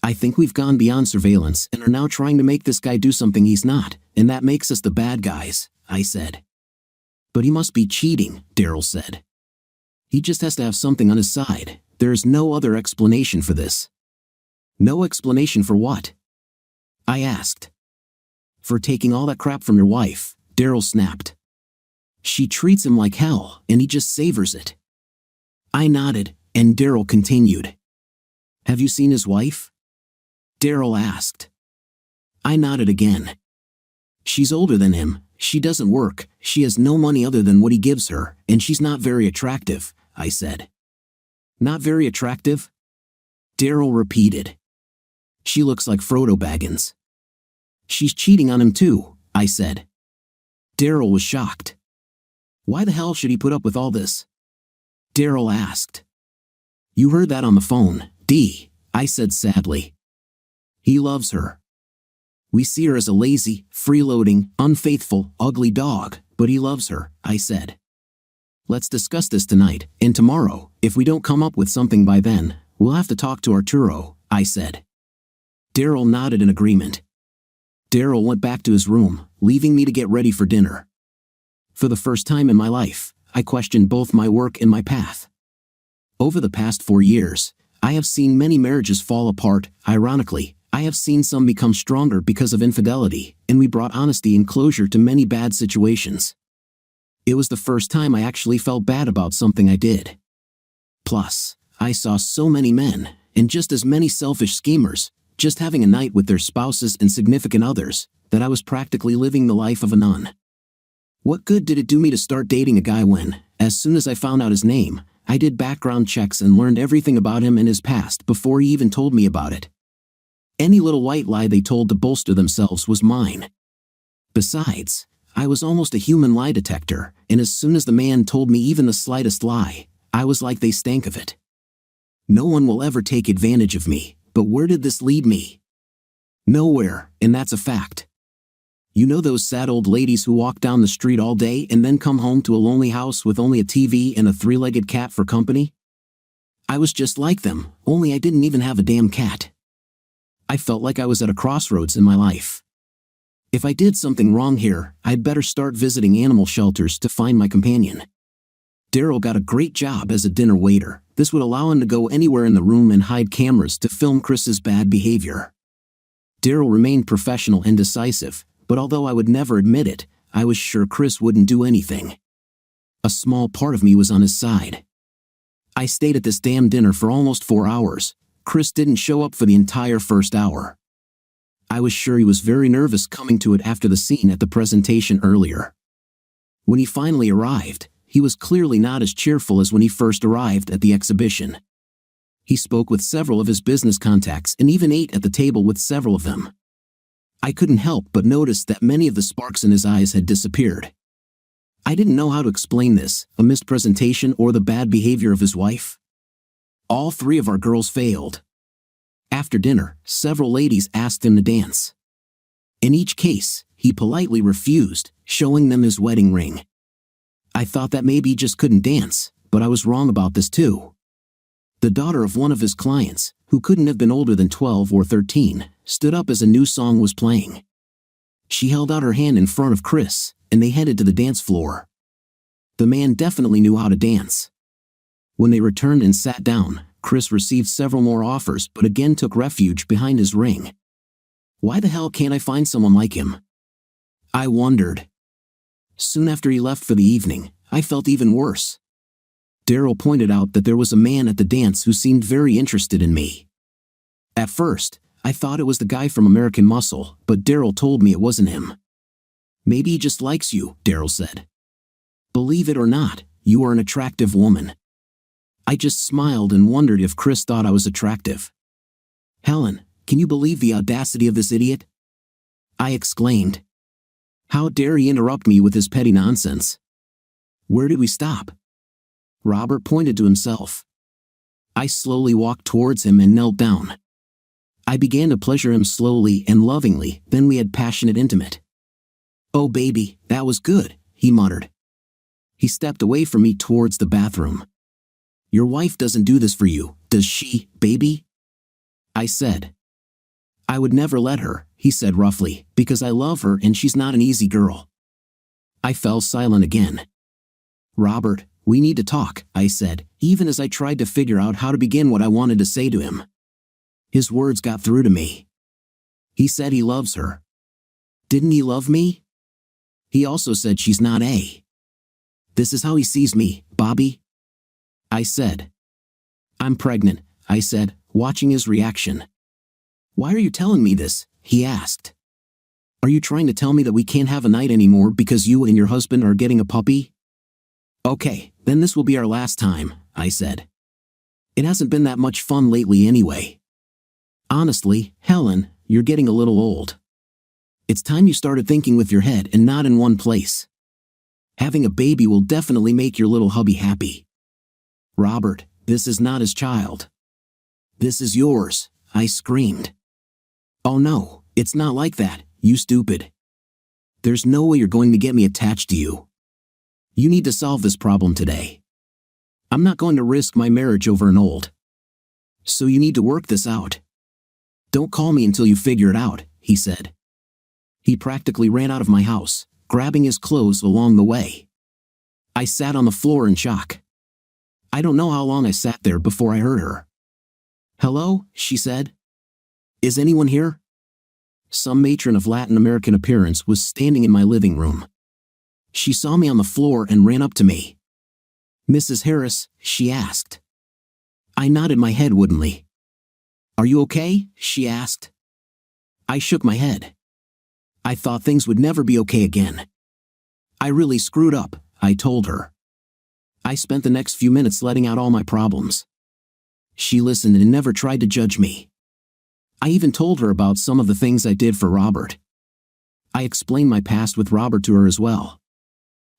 "I think we've gone beyond surveillance and are now trying to make this guy do something he's not, and that makes us the bad guys," I said. "But he must be cheating," Daryl said. "He just has to have something on his side. There is no other explanation for this." "No explanation for what?" I asked. "For taking all that crap from your wife," Daryl snapped. "She treats him like hell, and he just savors it." I nodded, and Daryl continued. "Have you seen his wife?" Daryl asked. I nodded again. "She's older than him, she doesn't work, she has no money other than what he gives her, and she's not very attractive," I said. "Not very attractive?" Daryl repeated. "She looks like Frodo Baggins." "She's cheating on him too," I said. Daryl was shocked. "Why the hell should he put up with all this?" Daryl asked. "You heard that on the phone, D," I said sadly. "He loves her. We see her as a lazy, freeloading, unfaithful, ugly dog, but he loves her," I said. "Let's discuss this tonight, and tomorrow, if we don't come up with something by then, we'll have to talk to Arturo," I said. Daryl nodded in agreement. Daryl went back to his room, leaving me to get ready for dinner. For the first time in my life, I questioned both my work and my path. Over the past 4 years, I have seen many marriages fall apart. Ironically, I have seen some become stronger because of infidelity, and we brought honesty and closure to many bad situations. It was the first time I actually felt bad about something I did. Plus, I saw so many men, and just as many selfish schemers, just having a night with their spouses and significant others, that I was practically living the life of a nun. What good did it do me to start dating a guy when, as soon as I found out his name, I did background checks and learned everything about him and his past before he even told me about it? Any little white lie they told to bolster themselves was mine. Besides, I was almost a human lie detector, and as soon as the man told me even the slightest lie, I was like they stank of it. No one will ever take advantage of me, but where did this lead me? Nowhere, and that's a fact. You know those sad old ladies who walk down the street all day and then come home to a lonely house with only a TV and a three-legged cat for company? I was just like them, only I didn't even have a damn cat. I felt like I was at a crossroads in my life. If I did something wrong here, I'd better start visiting animal shelters to find my companion. Daryl got a great job as a dinner waiter. This would allow him to go anywhere in the room and hide cameras to film Chris's bad behavior. Daryl remained professional and decisive, but although I would never admit it, I was sure Chris wouldn't do anything. A small part of me was on his side. I stayed at this damn dinner for almost 4 hours. Chris didn't show up for the entire first hour. I was sure he was very nervous coming to it after the scene at the presentation earlier. When he finally arrived, he was clearly not as cheerful as when he first arrived at the exhibition. He spoke with several of his business contacts and even ate at the table with several of them. I couldn't help but notice that many of the sparks in his eyes had disappeared. I didn't know how to explain this, a missed presentation or the bad behavior of his wife. All 3 of our girls failed. After dinner, several ladies asked him to dance. In each case, he politely refused, showing them his wedding ring. I thought that maybe he just couldn't dance, but I was wrong about this too. The daughter of one of his clients, who couldn't have been older than 12 or 13, stood up as a new song was playing. She held out her hand in front of Chris, and they headed to the dance floor. The man definitely knew how to dance. When they returned and sat down, Chris received several more offers but again took refuge behind his ring. Why the hell can't I find someone like him? I wondered. Soon after he left for the evening, I felt even worse. Daryl pointed out that there was a man at the dance who seemed very interested in me. At first, I thought it was the guy from American Muscle, but Daryl told me it wasn't him. Maybe he just likes you, Daryl said. Believe it or not, you are an attractive woman. I just smiled and wondered if Chris thought I was attractive. Helen, can you believe the audacity of this idiot? I exclaimed. How dare he interrupt me with his petty nonsense? Where did we stop? Robert pointed to himself. I slowly walked towards him and knelt down. I began to pleasure him slowly and lovingly, then we had passionate intimate. Oh baby, that was good, he muttered. He stepped away from me towards the bathroom. Your wife doesn't do this for you, does she, baby? I said. I would never let her, he said roughly, because I love her and she's not an easy girl. I fell silent again. Robert, we need to talk, I said, even as I tried to figure out how to begin what I wanted to say to him. His words got through to me. He said he loves her. Didn't he love me? He also said she's not a. This is how he sees me, Bobby. I said. I'm pregnant, I said, watching his reaction. Why are you telling me this? He asked. Are you trying to tell me that we can't have a night anymore because you and your husband are getting a puppy? Okay, then this will be our last time, I said. It hasn't been that much fun lately anyway. Honestly, Helen, you're getting a little old. It's time you started thinking with your head and not in one place. Having a baby will definitely make your little hubby happy. Robert, this is not his child. This is yours, I screamed. Oh no, it's not like that, you stupid. There's no way you're going to get me attached to you. You need to solve this problem today. I'm not going to risk my marriage over an old. So you need to work this out. Don't call me until you figure it out, he said. He practically ran out of my house, grabbing his clothes along the way. I sat on the floor in shock. I don't know how long I sat there before I heard her. Hello, she said. Is anyone here? Some matron of Latin American appearance was standing in my living room. She saw me on the floor and ran up to me. Mrs. Harris, she asked. I nodded my head woodenly. Are you okay? She asked. I shook my head. I thought things would never be okay again. I really screwed up, I told her. I spent the next few minutes letting out all my problems. She listened and never tried to judge me. I even told her about some of the things I did for Robert. I explained my past with Robert to her as well.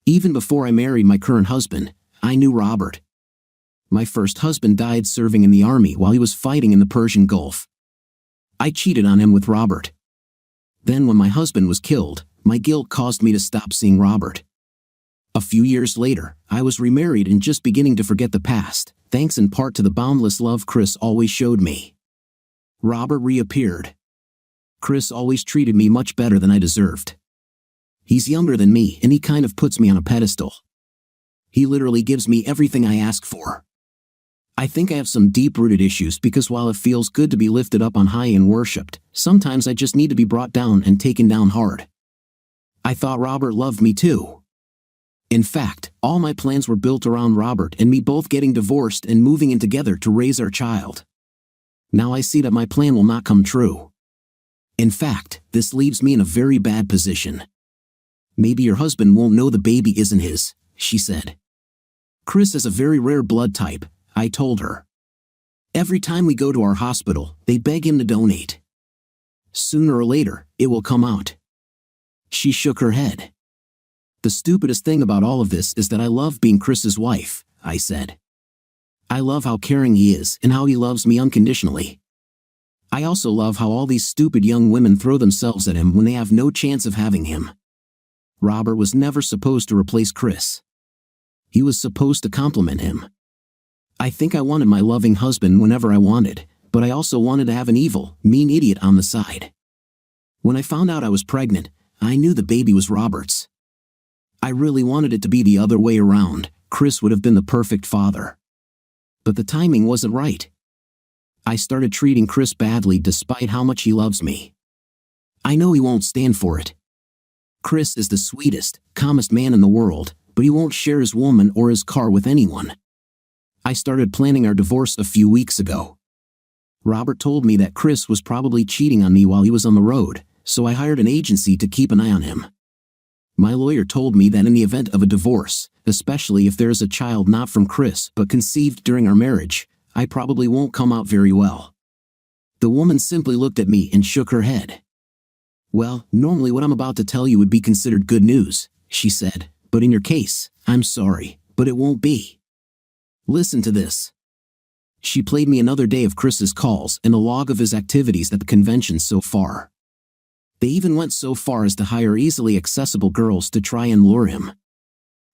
Even before I married my current husband, I knew Robert. My first husband died serving in the army while he was fighting in the Persian Gulf. I cheated on him with Robert. Then when my husband was killed, my guilt caused me to stop seeing Robert. A few years later, I was remarried and just beginning to forget the past, thanks in part to the boundless love Chris always showed me. Robert reappeared. Chris always treated me much better than I deserved. He's younger than me and he kind of puts me on a pedestal. He literally gives me everything I ask for. I think I have some deep-rooted issues because while it feels good to be lifted up on high and worshipped, sometimes I just need to be brought down and taken down hard. I thought Robert loved me too. In fact, all my plans were built around Robert and me both getting divorced and moving in together to raise our child. Now I see that my plan will not come true. In fact, this leaves me in a very bad position. Maybe your husband won't know the baby isn't his, she said. Chris is a very rare blood type, I told her. Every time we go to our hospital, they beg him to donate. Sooner or later, it will come out. She shook her head. The stupidest thing about all of this is that I love being Chris's wife, I said. I love how caring he is and how he loves me unconditionally. I also love how all these stupid young women throw themselves at him when they have no chance of having him. Robert was never supposed to replace Chris. He was supposed to complement him. I think I wanted my loving husband whenever I wanted, but I also wanted to have an evil, mean idiot on the side. When I found out I was pregnant, I knew the baby was Robert's. I really wanted it to be the other way around. Chris would have been the perfect father. But the timing wasn't right. I started treating Chris badly despite how much he loves me. I know he won't stand for it. Chris is the sweetest, calmest man in the world, but he won't share his woman or his car with anyone. I started planning our divorce a few weeks ago. Robert told me that Chris was probably cheating on me while he was on the road, so I hired an agency to keep an eye on him. My lawyer told me that in the event of a divorce, especially if there is a child not from Chris but conceived during our marriage, I probably won't come out very well. The woman simply looked at me and shook her head. Well, normally what I'm about to tell you would be considered good news, she said, but in your case, I'm sorry, but it won't be. Listen to this. She played me another day of Chris's calls and a log of his activities at the convention so far. They even went so far as to hire easily accessible girls to try and lure him.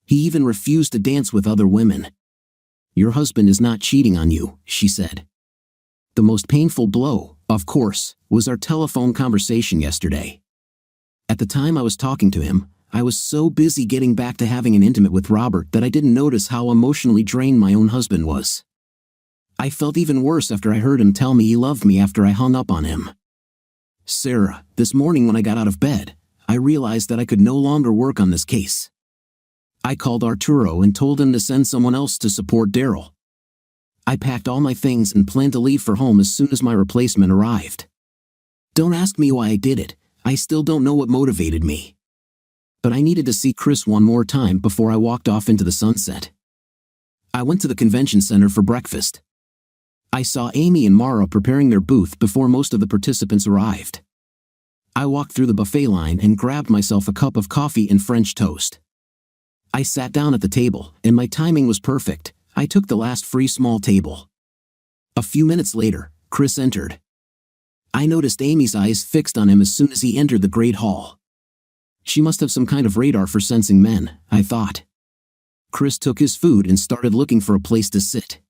He even refused to dance with other women. Your husband is not cheating on you, she said. The most painful blow, of course, was our telephone conversation yesterday. At the time I was talking to him, I was so busy getting back to having an intimate with Robert that I didn't notice how emotionally drained my own husband was. I felt even worse after I heard him tell me he loved me after I hung up on him. Sarah, this morning when I got out of bed, I realized that I could no longer work on this case. I called Arturo and told him to send someone else to support Daryl. I packed all my things and planned to leave for home as soon as my replacement arrived. Don't ask me why I did it, I still don't know what motivated me. But I needed to see Chris one more time before I walked off into the sunset. I went to the convention center for breakfast. I saw Amy and Mara preparing their booth before most of the participants arrived. I walked through the buffet line and grabbed myself a cup of coffee and French toast. I sat down at the table, and my timing was perfect. I took the last free small table. A few minutes later, Chris entered. I noticed Amy's eyes fixed on him as soon as he entered the great hall. She must have some kind of radar for sensing men, I thought. Chris took his food and started looking for a place to sit.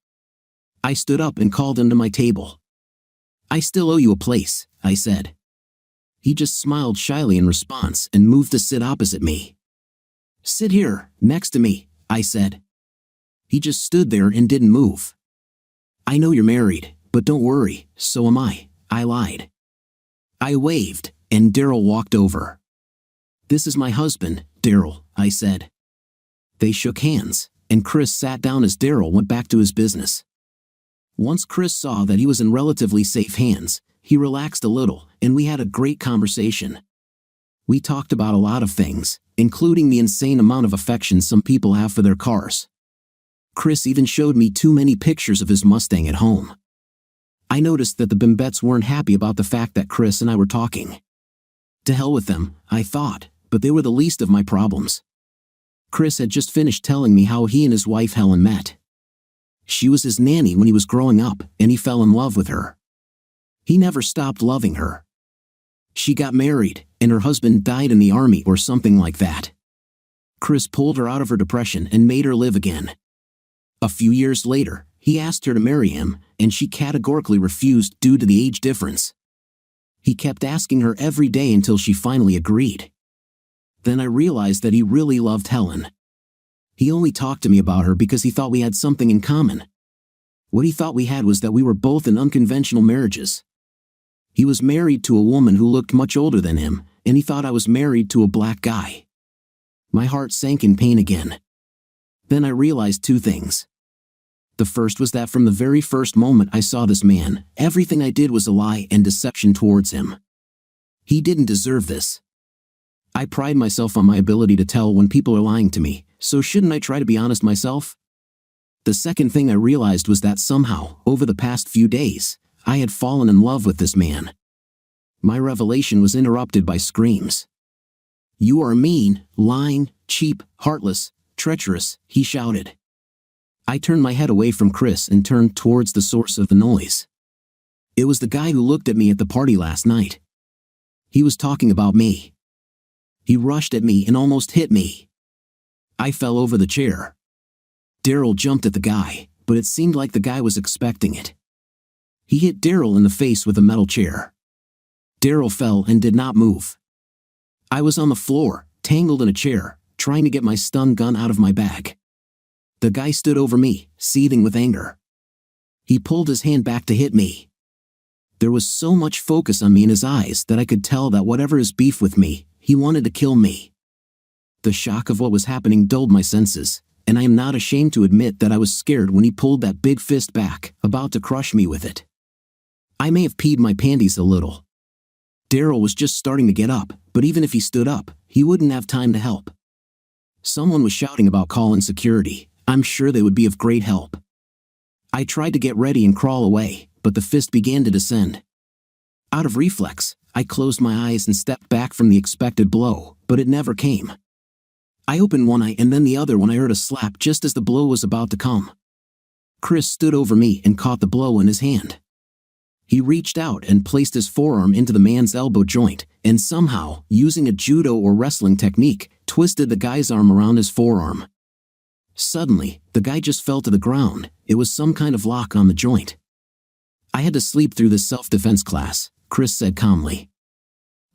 I stood up and called him to my table. I still owe you a place, I said. He just smiled shyly in response and moved to sit opposite me. Sit here, next to me, I said. He just stood there and didn't move. I know you're married, but don't worry, so am I lied. I waved, and Daryl walked over. "This is my husband, Daryl," I said. They shook hands, and Chris sat down as Daryl went back to his business. Once Chris saw that he was in relatively safe hands, he relaxed a little, and we had a great conversation. We talked about a lot of things, including the insane amount of affection some people have for their cars. Chris even showed me too many pictures of his Mustang at home. I noticed that the Bimbets weren't happy about the fact that Chris and I were talking. To hell with them, I thought, but they were the least of my problems. Chris had just finished telling me how he and his wife Helen met. She was his nanny when he was growing up, and he fell in love with her. He never stopped loving her. She got married, and her husband died in the army or something like that. Chris pulled her out of her depression and made her live again. A few years later, he asked her to marry him, and she categorically refused due to the age difference. He kept asking her every day until she finally agreed. Then I realized that he really loved Helen. He only talked to me about her because he thought we had something in common. What he thought we had was that we were both in unconventional marriages. He was married to a woman who looked much older than him, and he thought I was married to a black guy. My heart sank in pain again. Then I realized two things. The first was that from the very first moment I saw this man, everything I did was a lie and deception towards him. He didn't deserve this. I pride myself on my ability to tell when people are lying to me, so shouldn't I try to be honest myself? The second thing I realized was that somehow, over the past few days, I had fallen in love with this man. My revelation was interrupted by screams. "You are mean, lying, cheap, heartless, treacherous," he shouted. I turned my head away from Chris and turned towards the source of the noise. It was the guy who looked at me at the party last night. He was talking about me. He rushed at me and almost hit me. I fell over the chair. Daryl jumped at the guy, but it seemed like the guy was expecting it. He hit Daryl in the face with a metal chair. Daryl fell and did not move. I was on the floor, tangled in a chair, trying to get my stun gun out of my bag. The guy stood over me, seething with anger. He pulled his hand back to hit me. There was so much focus on me in his eyes that I could tell that whatever his beef with me, he wanted to kill me. The shock of what was happening dulled my senses, and I am not ashamed to admit that I was scared when he pulled that big fist back, about to crush me with it. I may have peed my panties a little. Daryl was just starting to get up, but even if he stood up, he wouldn't have time to help. Someone was shouting about calling security. I'm sure they would be of great help. I tried to get ready and crawl away, but the fist began to descend. Out of reflex, I closed my eyes and stepped back from the expected blow, but it never came. I opened one eye and then the other when I heard a slap just as the blow was about to come. Chris stood over me and caught the blow in his hand. He reached out and placed his forearm into the man's elbow joint, and somehow, using a judo or wrestling technique, twisted the guy's arm around his forearm. Suddenly, the guy just fell to the ground. It was some kind of lock on the joint. "I had to sleep through this self-defense class," Chris said calmly.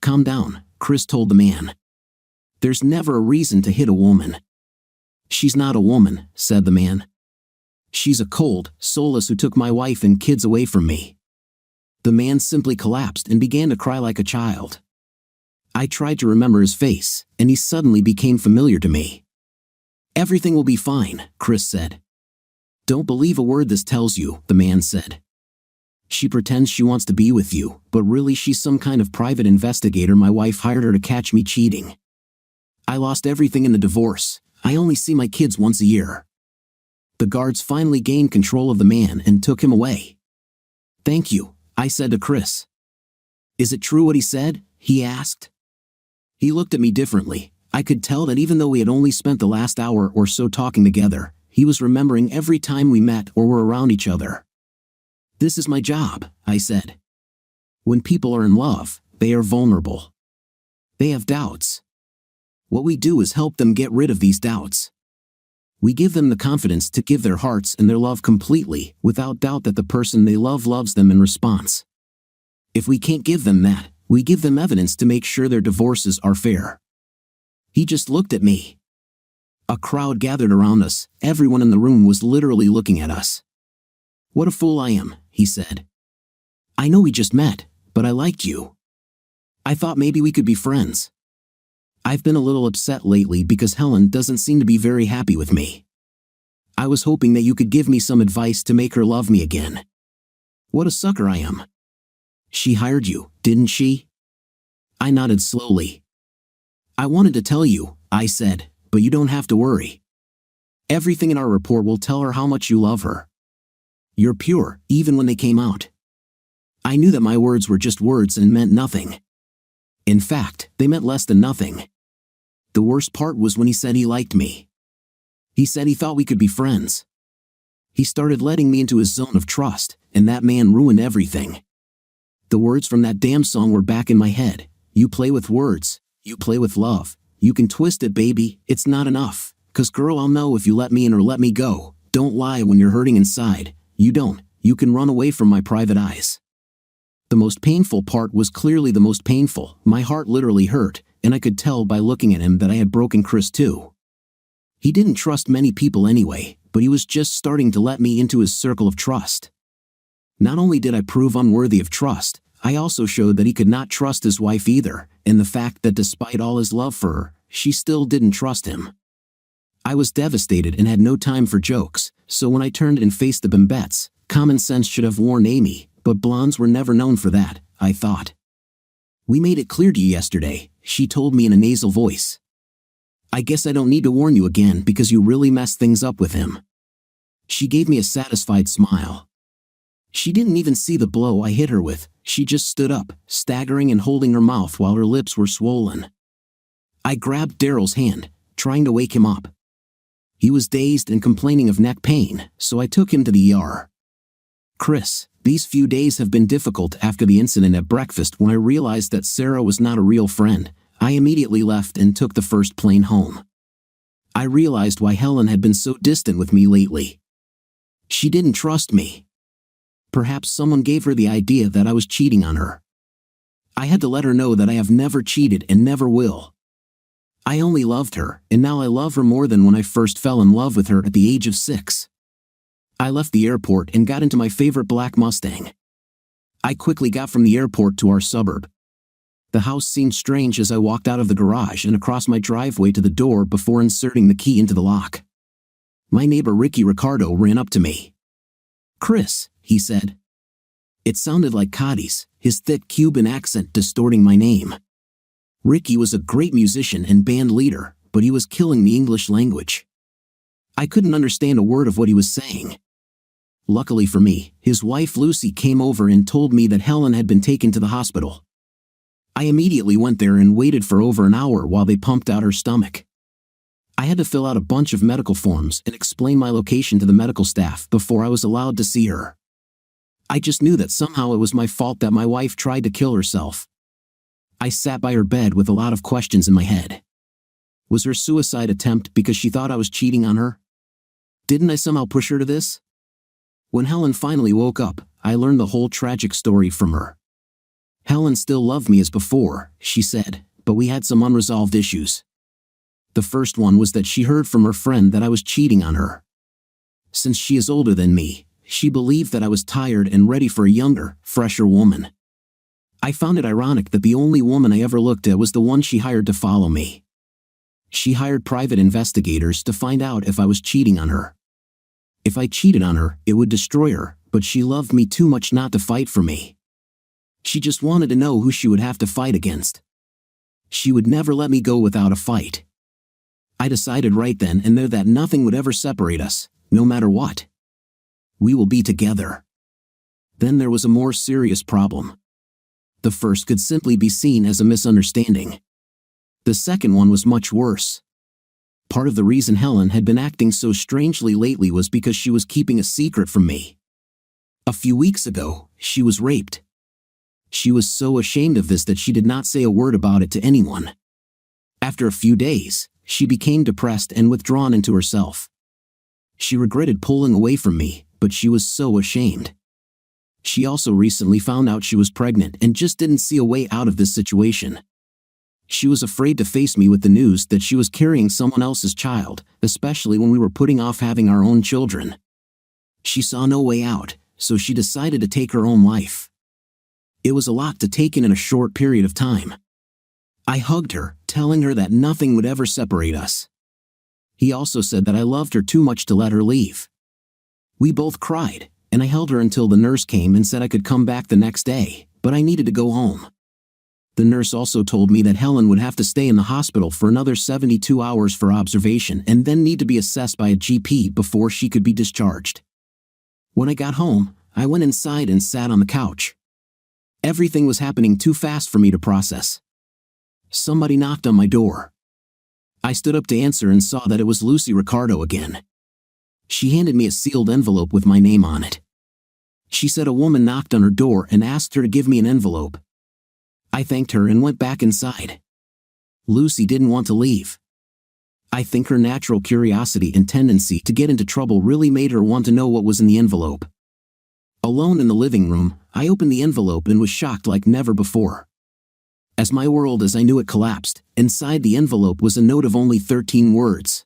"Calm down," Chris told the man. "There's never a reason to hit a woman." "She's not a woman," said the man. "She's a cold, soulless who took my wife and kids away from me." The man simply collapsed and began to cry like a child. I tried to remember his face, and he suddenly became familiar to me. "Everything will be fine," Chris said. "Don't believe a word this tells you," the man said. "She pretends she wants to be with you, but really she's some kind of private investigator my wife hired her to catch me cheating. I lost everything in the divorce. I only see my kids once a year." The guards finally gained control of the man and took him away. "Thank you," I said to Chris. "Is it true what he said?" he asked. He looked at me differently. I could tell that even though we had only spent the last hour or so talking together, he was remembering every time we met or were around each other. "This is my job," I said. "When people are in love, they are vulnerable. They have doubts. What we do is help them get rid of these doubts. We give them the confidence to give their hearts and their love completely, without doubt that the person they love loves them in response. If we can't give them that, we give them evidence to make sure their divorces are fair." He just looked at me. A crowd gathered around us. Everyone in the room was literally looking at us. "What a fool I am," he said. "I know we just met, but I liked you. I thought maybe we could be friends. I've been a little upset lately because Helen doesn't seem to be very happy with me. I was hoping that you could give me some advice to make her love me again. What a sucker I am. She hired you, didn't she? I nodded slowly. I wanted to tell you, I said, but you don't have to worry. Everything in our report will tell her how much you love her. You're pure, even when they came out. I knew that my words were just words and meant nothing. In fact, they meant less than nothing. The worst part was when he said he liked me. He said he thought we could be friends. He started letting me into his zone of trust, and that man ruined everything. The words from that damn song were back in my head. You play with words, you play with love, you can twist it, baby, it's not enough. 'Cause girl, I'll know if you let me in or let me go. Don't lie when you're hurting inside. You don't, you can run away from my private eyes. The most painful part was clearly the most painful. My heart literally hurt, and I could tell by looking at him that I had broken Chris too. He didn't trust many people anyway, but he was just starting to let me into his circle of trust. Not only did I prove unworthy of trust, I also showed that he could not trust his wife either, and the fact that despite all his love for her, she still didn't trust him. I was devastated and had no time for jokes, so when I turned and faced the Bimbettes, common sense should have warned Amy, but blondes were never known for that, I thought. We made it clear to you yesterday, she told me in a nasal voice. I guess I don't need to warn you again because you really messed things up with him. She gave me a satisfied smile. She didn't even see the blow I hit her with, she just stood up, staggering and holding her mouth while her lips were swollen. I grabbed Daryl's hand, trying to wake him up. He was dazed and complaining of neck pain, so I took him to the ER. Chris, these few days have been difficult after the incident at breakfast. When I realized that Sarah was not a real friend, I immediately left and took the first plane home. I realized why Helen had been so distant with me lately. She didn't trust me. Perhaps someone gave her the idea that I was cheating on her. I had to let her know that I have never cheated and never will. I only loved her, and now I love her more than when I first fell in love with her at the age of 6. I left the airport and got into my favorite black Mustang. I quickly got from the airport to our suburb. The house seemed strange as I walked out of the garage and across my driveway to the door before inserting the key into the lock. My neighbor Ricky Ricardo ran up to me. Chris, he said. It sounded like Cotty's, his thick Cuban accent distorting my name. Ricky was a great musician and band leader, but he was killing the English language. I couldn't understand a word of what he was saying. Luckily for me, his wife Lucy came over and told me that Helen had been taken to the hospital. I immediately went there and waited for over an hour while they pumped out her stomach. I had to fill out a bunch of medical forms and explain my location to the medical staff before I was allowed to see her. I just knew that somehow it was my fault that my wife tried to kill herself. I sat by her bed with a lot of questions in my head. Was her suicide attempt because she thought I was cheating on her? Didn't I somehow push her to this? When Helen finally woke up, I learned the whole tragic story from her. Helen still loved me as before, she said, but we had some unresolved issues. The first one was that she heard from her friend that I was cheating on her. Since she is older than me, she believed that I was tired and ready for a younger, fresher woman. I found it ironic that the only woman I ever looked at was the one she hired to follow me. She hired private investigators to find out if I was cheating on her. If I cheated on her, it would destroy her, but she loved me too much not to fight for me. She just wanted to know who she would have to fight against. She would never let me go without a fight. I decided right then and there that nothing would ever separate us, no matter what. We will be together. Then there was a more serious problem. The first could simply be seen as a misunderstanding. The second one was much worse. Part of the reason Helen had been acting so strangely lately was because she was keeping a secret from me. A few weeks ago, she was raped. She was so ashamed of this that she did not say a word about it to anyone. After a few days, she became depressed and withdrawn into herself. She regretted pulling away from me, but she was so ashamed. She also recently found out she was pregnant and just didn't see a way out of this situation. She was afraid to face me with the news that she was carrying someone else's child, especially when we were putting off having our own children. She saw no way out, so she decided to take her own life. It was a lot to take in a short period of time. I hugged her, telling her that nothing would ever separate us. He also said that I loved her too much to let her leave. We both cried, and I held her until the nurse came and said I could come back the next day, but I needed to go home. The nurse also told me that Helen would have to stay in the hospital for another 72 hours for observation and then need to be assessed by a GP before she could be discharged. When I got home, I went inside and sat on the couch. Everything was happening too fast for me to process. Somebody knocked on my door. I stood up to answer and saw that it was Lucy Ricardo again. She handed me a sealed envelope with my name on it. She said a woman knocked on her door and asked her to give me an envelope. I thanked her and went back inside. Lucy didn't want to leave. I think her natural curiosity and tendency to get into trouble really made her want to know what was in the envelope. Alone in the living room, I opened the envelope and was shocked like never before. As my world as I knew it collapsed, inside the envelope was a note of only 13 words.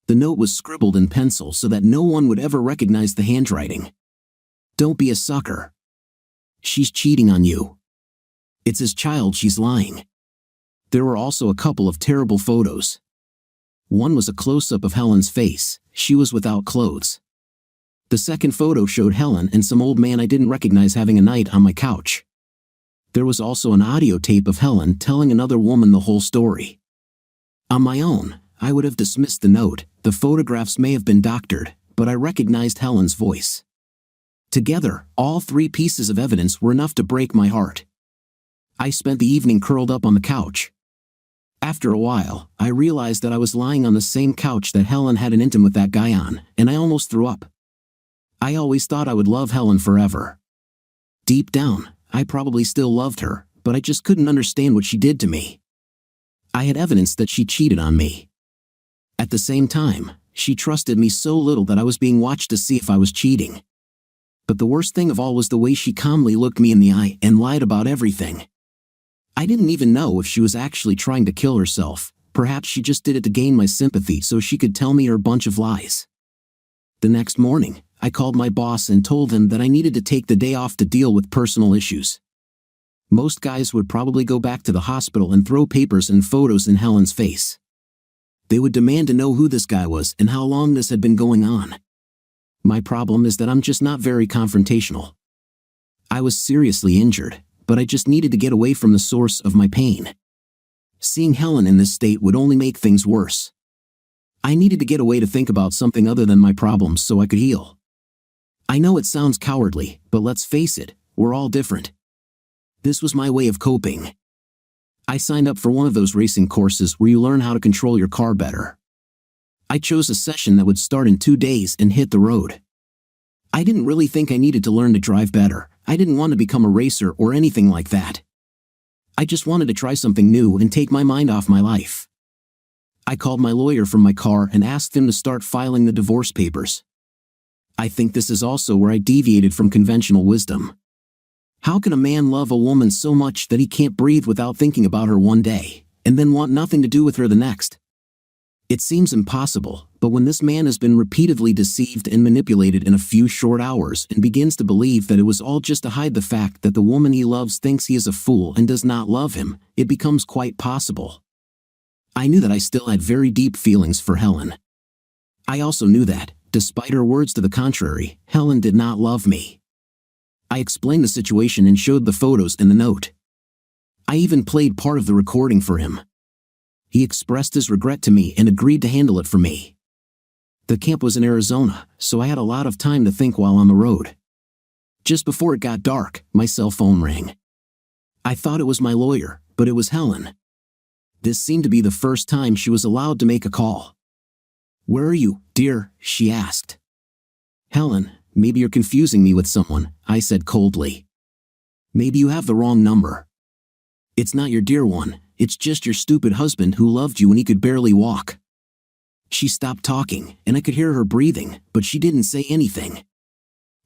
The note was scribbled in pencil so that no one would ever recognize the handwriting. Don't be a sucker. She's cheating on you. It's his child, she's lying. There were also a couple of terrible photos. One was a close-up of Helen's face. She was without clothes. The second photo showed Helen and some old man I didn't recognize having a night on my couch. There was also an audio tape of Helen telling another woman the whole story. On my own, I would have dismissed the note. The photographs may have been doctored, but I recognized Helen's voice. Together, all three pieces of evidence were enough to break my heart. I spent the evening curled up on the couch. After a while, I realized that I was lying on the same couch that Helen had an intimate with that guy on, and I almost threw up. I always thought I would love Helen forever. Deep down, I probably still loved her, but I just couldn't understand what she did to me. I had evidence that she cheated on me. At the same time, she trusted me so little that I was being watched to see if I was cheating. But the worst thing of all was the way she calmly looked me in the eye and lied about everything. I didn't even know if she was actually trying to kill herself. Perhaps she just did it to gain my sympathy so she could tell me her bunch of lies. The next morning, I called my boss and told him that I needed to take the day off to deal with personal issues. Most guys would probably go back to the hospital and throw papers and photos in Helen's face. They would demand to know who this guy was and how long this had been going on. My problem is that I'm just not very confrontational. I was seriously injured, but I just needed to get away from the source of my pain. Seeing Helen in this state would only make things worse. I needed to get away to think about something other than my problems so I could heal. I know it sounds cowardly, but let's face it, we're all different. This was my way of coping. I signed up for one of those racing courses where you learn how to control your car better. I chose a session that would start in 2 days and hit the road. I didn't really think I needed to learn to drive better. I didn't want to become a racer or anything like that. I just wanted to try something new and take my mind off my life. I called my lawyer from my car and asked him to start filing the divorce papers. I think this is also where I deviated from conventional wisdom. How can a man love a woman so much that he can't breathe without thinking about her one day, and then want nothing to do with her the next? It seems impossible, but when this man has been repeatedly deceived and manipulated in a few short hours and begins to believe that it was all just to hide the fact that the woman he loves thinks he is a fool and does not love him, it becomes quite possible. I knew that I still had very deep feelings for Helen. I also knew that, despite her words to the contrary, Helen did not love me. I explained the situation and showed the photos in the note. I even played part of the recording for him. He expressed his regret to me and agreed to handle it for me. The camp was in Arizona, so I had a lot of time to think while on the road. Just before it got dark, my cell phone rang. I thought it was my lawyer, but it was Helen. This seemed to be the first time she was allowed to make a call. "Where are you, dear?" she asked. "Helen, maybe you're confusing me with someone," I said coldly. "Maybe you have the wrong number. It's not your dear one. It's just your stupid husband who loved you when he could barely walk." She stopped talking, and I could hear her breathing, but she didn't say anything.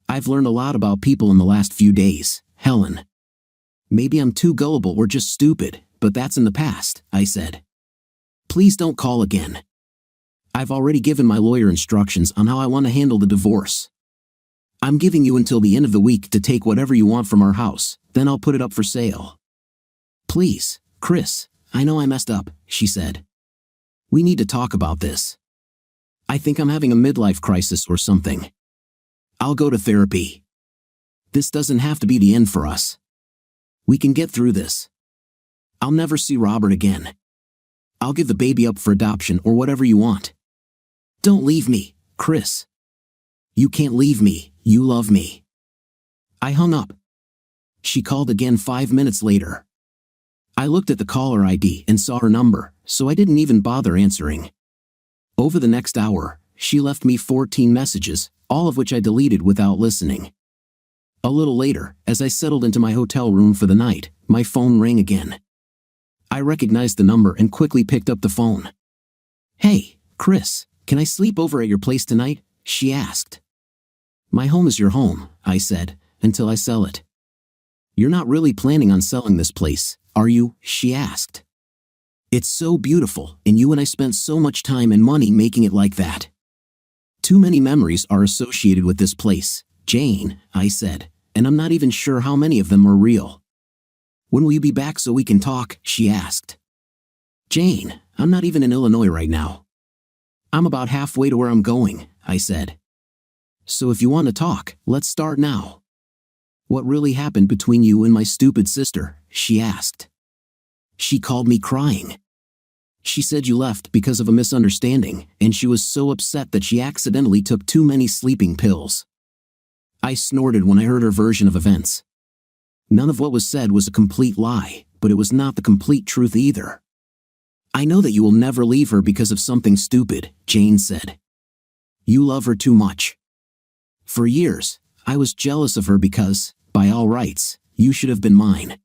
"I've learned a lot about people in the last few days, Helen. Maybe I'm too gullible or just stupid, but that's in the past," I said. "Please don't call again. I've already given my lawyer instructions on how I want to handle the divorce. I'm giving you until the end of the week to take whatever you want from our house, then I'll put it up for sale. Please, Chris, I know I messed up, she said. We need to talk about this. I think I'm having a midlife crisis or something. I'll go to therapy. This doesn't have to be the end for us. We can get through this. I'll never see Robert again. I'll give the baby up for adoption or whatever you want. Don't leave me, Chris. You can't leave me, you love me. I hung up. She called again 5 minutes later. I looked at the caller ID and saw her number, so I didn't even bother answering. Over the next hour, she left me 14 messages, all of which I deleted without listening. A little later, as I settled into my hotel room for the night, my phone rang again. I recognized the number and quickly picked up the phone. Hey, Chris, can I sleep over at your place tonight? She asked. My home is your home, I said, until I sell it. You're not really planning on selling this place, are you? She asked. It's so beautiful, and you and I spent so much time and money making it like that. Too many memories are associated with this place, Jane, I said, and I'm not even sure how many of them are real. When will you be back so we can talk? She asked. Jane, I'm not even in Illinois right now. I'm about halfway to where I'm going, I said. So if you want to talk, let's start now. What really happened between you and my stupid sister? She asked. She called me crying. She said you left because of a misunderstanding, and she was so upset that she accidentally took too many sleeping pills. I snorted when I heard her version of events. None of what was said was a complete lie, but it was not the complete truth either. I know that you will never leave her because of something stupid, Jane said. You love her too much. For years, I was jealous of her because, by all rights, you should have been mine.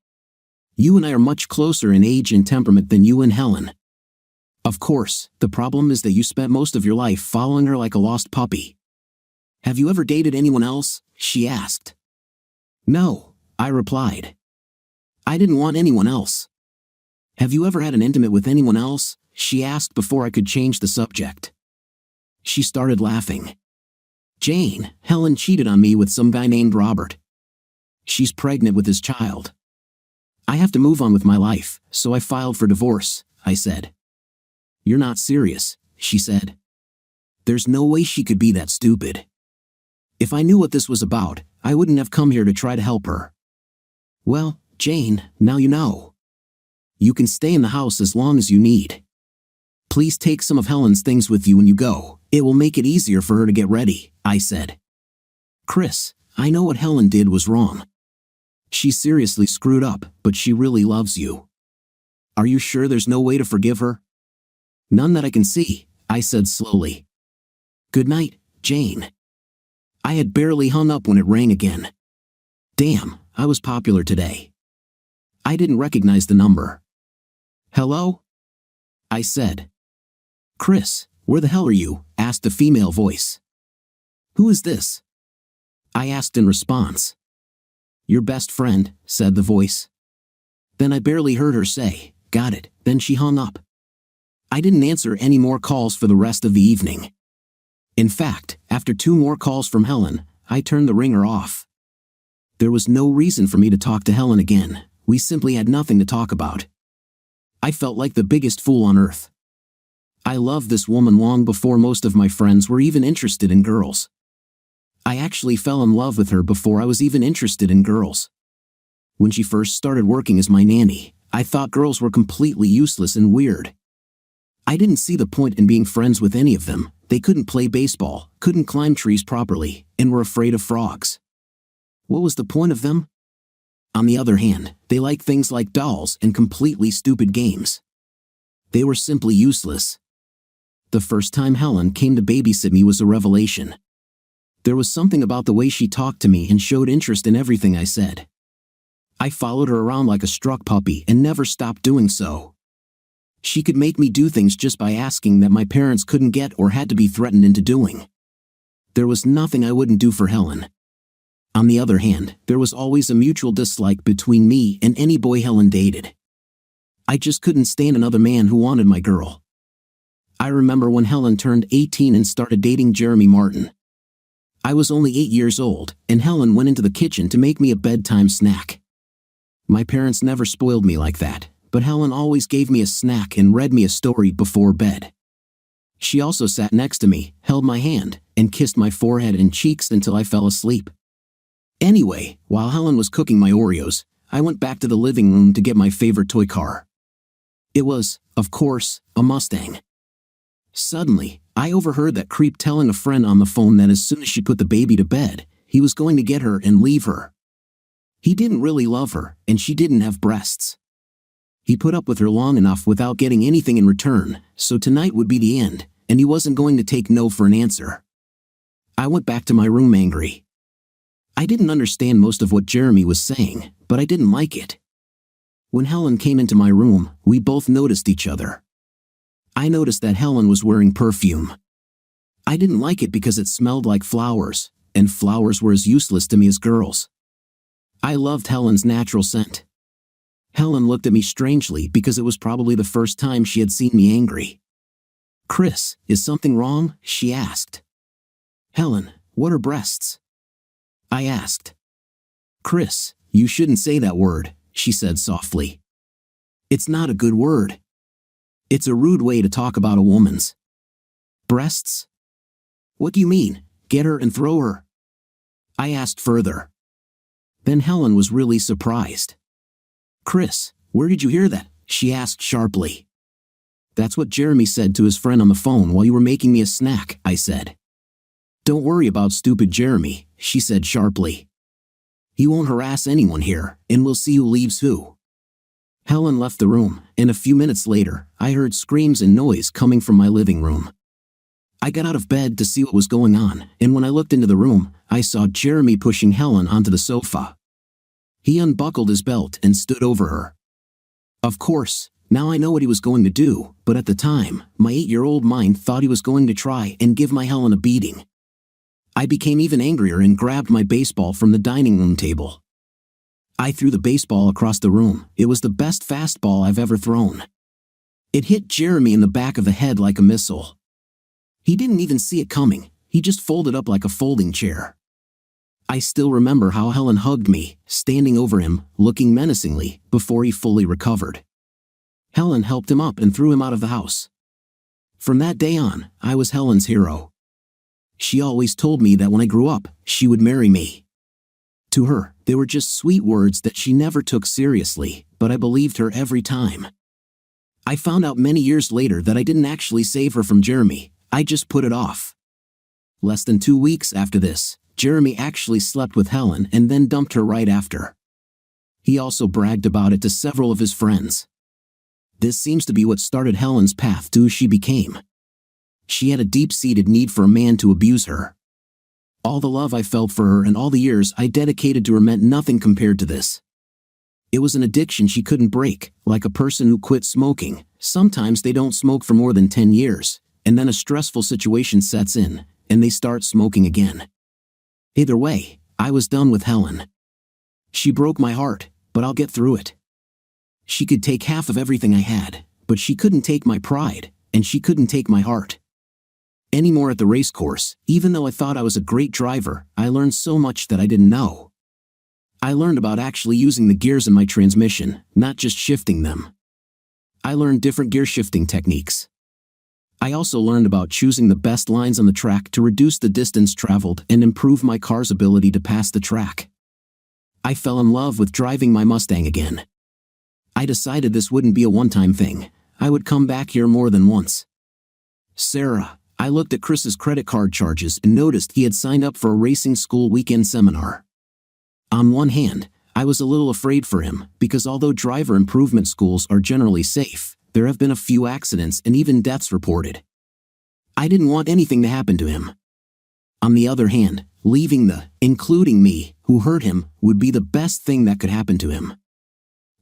You and I are much closer in age and temperament than you and Helen. Of course, the problem is that you spent most of your life following her like a lost puppy. Have you ever dated anyone else? She asked. No, I replied. I didn't want anyone else. Have you ever had an intimate with anyone else? She asked before I could change the subject. She started laughing. Jane, Helen cheated on me with some guy named Robert. She's pregnant with his child. I have to move on with my life, so I filed for divorce, I said. You're not serious, she said. There's no way she could be that stupid. If I knew what this was about, I wouldn't have come here to try to help her. Well, Jane, now you know. You can stay in the house as long as you need. Please take some of Helen's things with you when you go. It will make it easier for her to get ready, I said. Chris, I know what Helen did was wrong. She seriously screwed up, but she really loves you. Are you sure there's no way to forgive her? None that I can see, I said slowly. Good night, Jane. I had barely hung up when it rang again. Damn, I was popular today. I didn't recognize the number. Hello? I said. Chris, where the hell are you? Asked a female voice. Who is this? I asked in response. Your best friend, said the voice. Then I barely heard her say, got it, then she hung up. I didn't answer any more calls for the rest of the evening. In fact, after 2 more calls from Helen, I turned the ringer off. There was no reason for me to talk to Helen again. We simply had nothing to talk about. I felt like the biggest fool on earth. I loved this woman long before most of my friends were even interested in girls. I actually fell in love with her before I was even interested in girls. When she first started working as my nanny, I thought girls were completely useless and weird. I didn't see the point in being friends with any of them. They couldn't play baseball, couldn't climb trees properly, and were afraid of frogs. What was the point of them? On the other hand, they liked things like dolls and completely stupid games. They were simply useless. The first time Helen came to babysit me was a revelation. There was something about the way she talked to me and showed interest in everything I said. I followed her around like a struck puppy and never stopped doing so. She could make me do things just by asking that my parents couldn't get or had to be threatened into doing. There was nothing I wouldn't do for Helen. On the other hand, there was always a mutual dislike between me and any boy Helen dated. I just couldn't stand another man who wanted my girl. I remember when Helen turned 18 and started dating Jeremy Martin. I was only 8 years old, and Helen went into the kitchen to make me a bedtime snack. My parents never spoiled me like that, but Helen always gave me a snack and read me a story before bed. She also sat next to me, held my hand, and kissed my forehead and cheeks until I fell asleep. Anyway, while Helen was cooking my Oreos, I went back to the living room to get my favorite toy car. It was, of course, a Mustang. Suddenly, I overheard that creep telling a friend on the phone that as soon as she put the baby to bed, he was going to get her and leave her. He didn't really love her, and she didn't have breasts. He put up with her long enough without getting anything in return, so tonight would be the end, and he wasn't going to take no for an answer. I went back to my room angry. I didn't understand most of what Jeremy was saying, but I didn't like it. When Helen came into my room, we both noticed each other. I noticed that Helen was wearing perfume. I didn't like it because it smelled like flowers, and flowers were as useless to me as girls. I loved Helen's natural scent. Helen looked at me strangely because it was probably the first time she had seen me angry. "Chris, is something wrong?" she asked. "Helen, what are breasts?" I asked. "Chris, you shouldn't say that word," she said softly. "It's not a good word. It's a rude way to talk about a woman's breasts." "What do you mean? Get her and throw her?" I asked further. Then Helen was really surprised. "Chris, where did you hear that?" she asked sharply. "That's what Jeremy said to his friend on the phone while you were making me a snack," I said. "Don't worry about stupid Jeremy," she said sharply. "He won't harass anyone here, and we'll see who leaves who." Helen left the room, and a few minutes later, I heard screams and noise coming from my living room. I got out of bed to see what was going on, and when I looked into the room, I saw Jeremy pushing Helen onto the sofa. He unbuckled his belt and stood over her. Of course, now I know what he was going to do, but at the time, my 8-year-old mind thought he was going to try and give my Helen a beating. I became even angrier and grabbed my baseball from the dining room table. I threw the baseball across the room. It was the best fastball I've ever thrown. It hit Jeremy in the back of the head like a missile. He didn't even see it coming. He just folded up like a folding chair. I still remember how Helen hugged me, standing over him, looking menacingly, before he fully recovered. Helen helped him up and threw him out of the house. From that day on, I was Helen's hero. She always told me that when I grew up, she would marry me. To her, they were just sweet words that she never took seriously, but I believed her every time. I found out many years later that I didn't actually save her from Jeremy, I just put it off. Less than 2 weeks after this, Jeremy actually slept with Helen and then dumped her right after. He also bragged about it to several of his friends. This seems to be what started Helen's path to who she became. She had a deep-seated need for a man to abuse her. All the love I felt for her and all the years I dedicated to her meant nothing compared to this. It was an addiction she couldn't break, like a person who quit smoking. Sometimes they don't smoke for more than 10 years, and then a stressful situation sets in, and they start smoking again. Either way, I was done with Helen. She broke my heart, but I'll get through it. She could take half of everything I had, but she couldn't take my pride, and she couldn't take my heart. Anymore at the race course, even though I thought I was a great driver, I learned so much that I didn't know. I learned about actually using the gears in my transmission, not just shifting them. I learned different gear shifting techniques. I also learned about choosing the best lines on the track to reduce the distance traveled and improve my car's ability to pass the track. I fell in love with driving my Mustang again. I decided this wouldn't be a one-time thing. I would come back here more than once. Sarah, I looked at Chris's credit card charges and noticed he had signed up for a racing school weekend seminar. On one hand, I was a little afraid for him because although driver improvement schools are generally safe, there have been a few accidents and even deaths reported. I didn't want anything to happen to him. On the other hand, leaving including me, who hurt him, would be the best thing that could happen to him.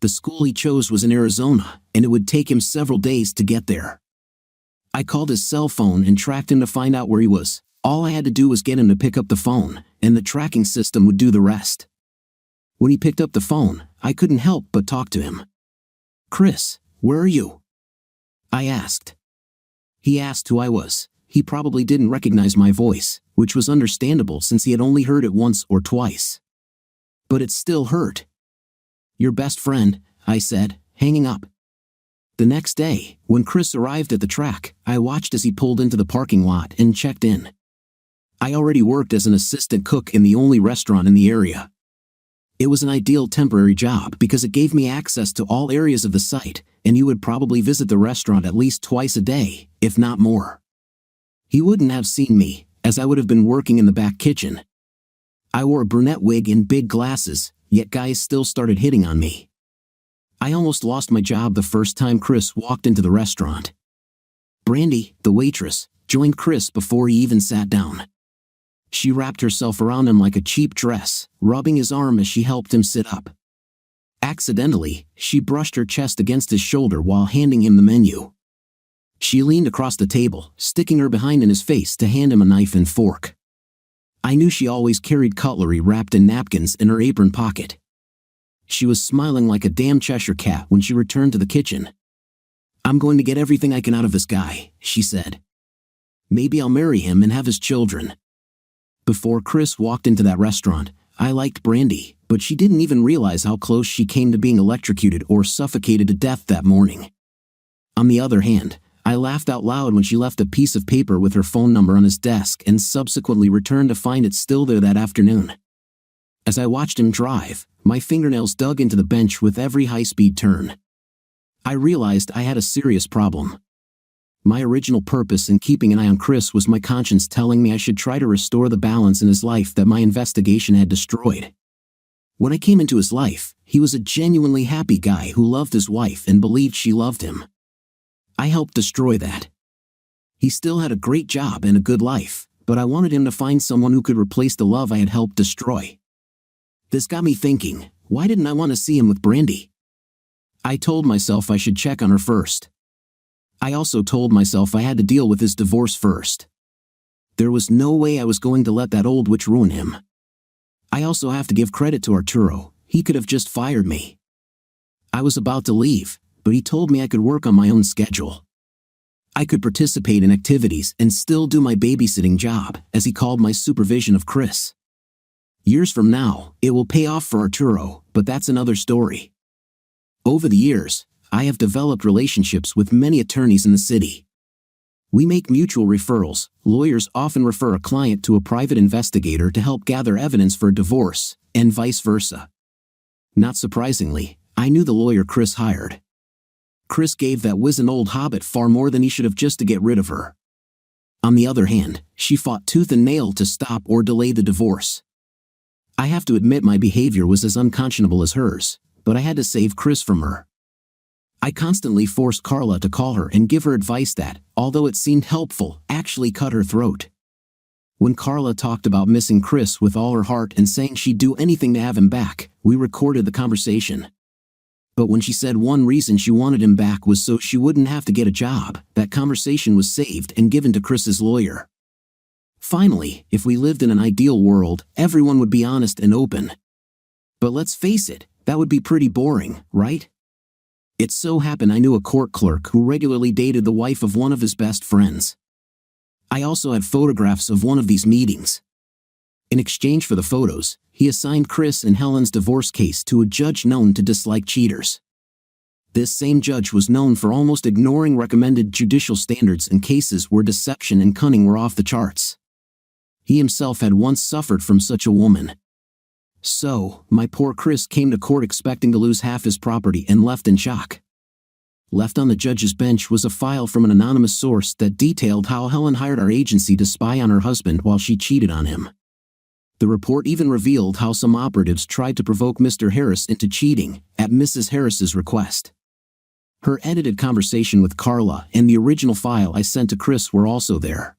The school he chose was in Arizona, and it would take him several days to get there. I called his cell phone and tracked him to find out where he was. All I had to do was get him to pick up the phone, and the tracking system would do the rest. When he picked up the phone, I couldn't help but talk to him. "Chris, where are you?" I asked. He asked who I was. he probably didn't recognize my voice, which was understandable since he had only heard it once or twice. But it still hurt. "Your best friend," I said, hanging up. The next day, when Chris arrived at the track, I watched as he pulled into the parking lot and checked in. I already worked as an assistant cook in the only restaurant in the area. It was an ideal temporary job because it gave me access to all areas of the site, and he would probably visit the restaurant at least twice a day, if not more. He wouldn't have seen me, as I would have been working in the back kitchen. I wore a brunette wig and big glasses, yet guys still started hitting on me. I almost lost my job the first time Chris walked into the restaurant. Brandy, the waitress, joined Chris before he even sat down. She wrapped herself around him like a cheap dress, rubbing his arm as she helped him sit up. Accidentally, she brushed her chest against his shoulder while handing him the menu. She leaned across the table, sticking her behind in his face to hand him a knife and fork. I knew she always carried cutlery wrapped in napkins in her apron pocket. She was smiling like a damn Cheshire cat when she returned to the kitchen. "I'm going to get everything I can out of this guy," she said. "Maybe I'll marry him and have his children." Before Chris walked into that restaurant, I liked Brandy, but she didn't even realize how close she came to being electrocuted or suffocated to death that morning. On the other hand, I laughed out loud when she left a piece of paper with her phone number on his desk and subsequently returned to find it still there that afternoon. As I watched him drive, my fingernails dug into the bench with every high-speed turn. I realized I had a serious problem. My original purpose in keeping an eye on Chris was my conscience telling me I should try to restore the balance in his life that my investigation had destroyed. When I came into his life, he was a genuinely happy guy who loved his wife and believed she loved him. I helped destroy that. He still had a great job and a good life, but I wanted him to find someone who could replace the love I had helped destroy. This got me thinking, why didn't I want to see him with Brandy? I told myself I should check on her first. I also told myself I had to deal with his divorce first. There was no way I was going to let that old witch ruin him. I also have to give credit to Arturo, he could have just fired me. I was about to leave, but he told me I could work on my own schedule. I could participate in activities and still do my babysitting job, as he called my supervision of Chris. Years from now, it will pay off for Arturo, but that's another story. Over the years, I have developed relationships with many attorneys in the city. We make mutual referrals. Lawyers often refer a client to a private investigator to help gather evidence for a divorce, and vice versa. Not surprisingly, I knew the lawyer Chris hired. Chris gave that wizened old hobbit far more than he should have just to get rid of her. On the other hand, she fought tooth and nail to stop or delay the divorce. I have to admit my behavior was as unconscionable as hers, but I had to save Chris from her. I constantly forced Carla to call her and give her advice that, although it seemed helpful, actually cut her throat. When Carla talked about missing Chris with all her heart and saying she'd do anything to have him back, we recorded the conversation. But when she said one reason she wanted him back was so she wouldn't have to get a job, that conversation was saved and given to Chris's lawyer. Finally, if we lived in an ideal world, everyone would be honest and open. But let's face it, that would be pretty boring, right? It so happened I knew a court clerk who regularly dated the wife of one of his best friends. I also had photographs of one of these meetings. In exchange for the photos, he assigned Chris and Helen's divorce case to a judge known to dislike cheaters. This same judge was known for almost ignoring recommended judicial standards in cases where deception and cunning were off the charts. He himself had once suffered from such a woman. So, my poor Chris came to court expecting to lose half his property and left in shock. Left on the judge's bench was a file from an anonymous source that detailed how Helen hired our agency to spy on her husband while she cheated on him. The report even revealed how some operatives tried to provoke Mr. Harris into cheating, at Mrs. Harris's request. Her edited conversation with Carla and the original file I sent to Chris were also there.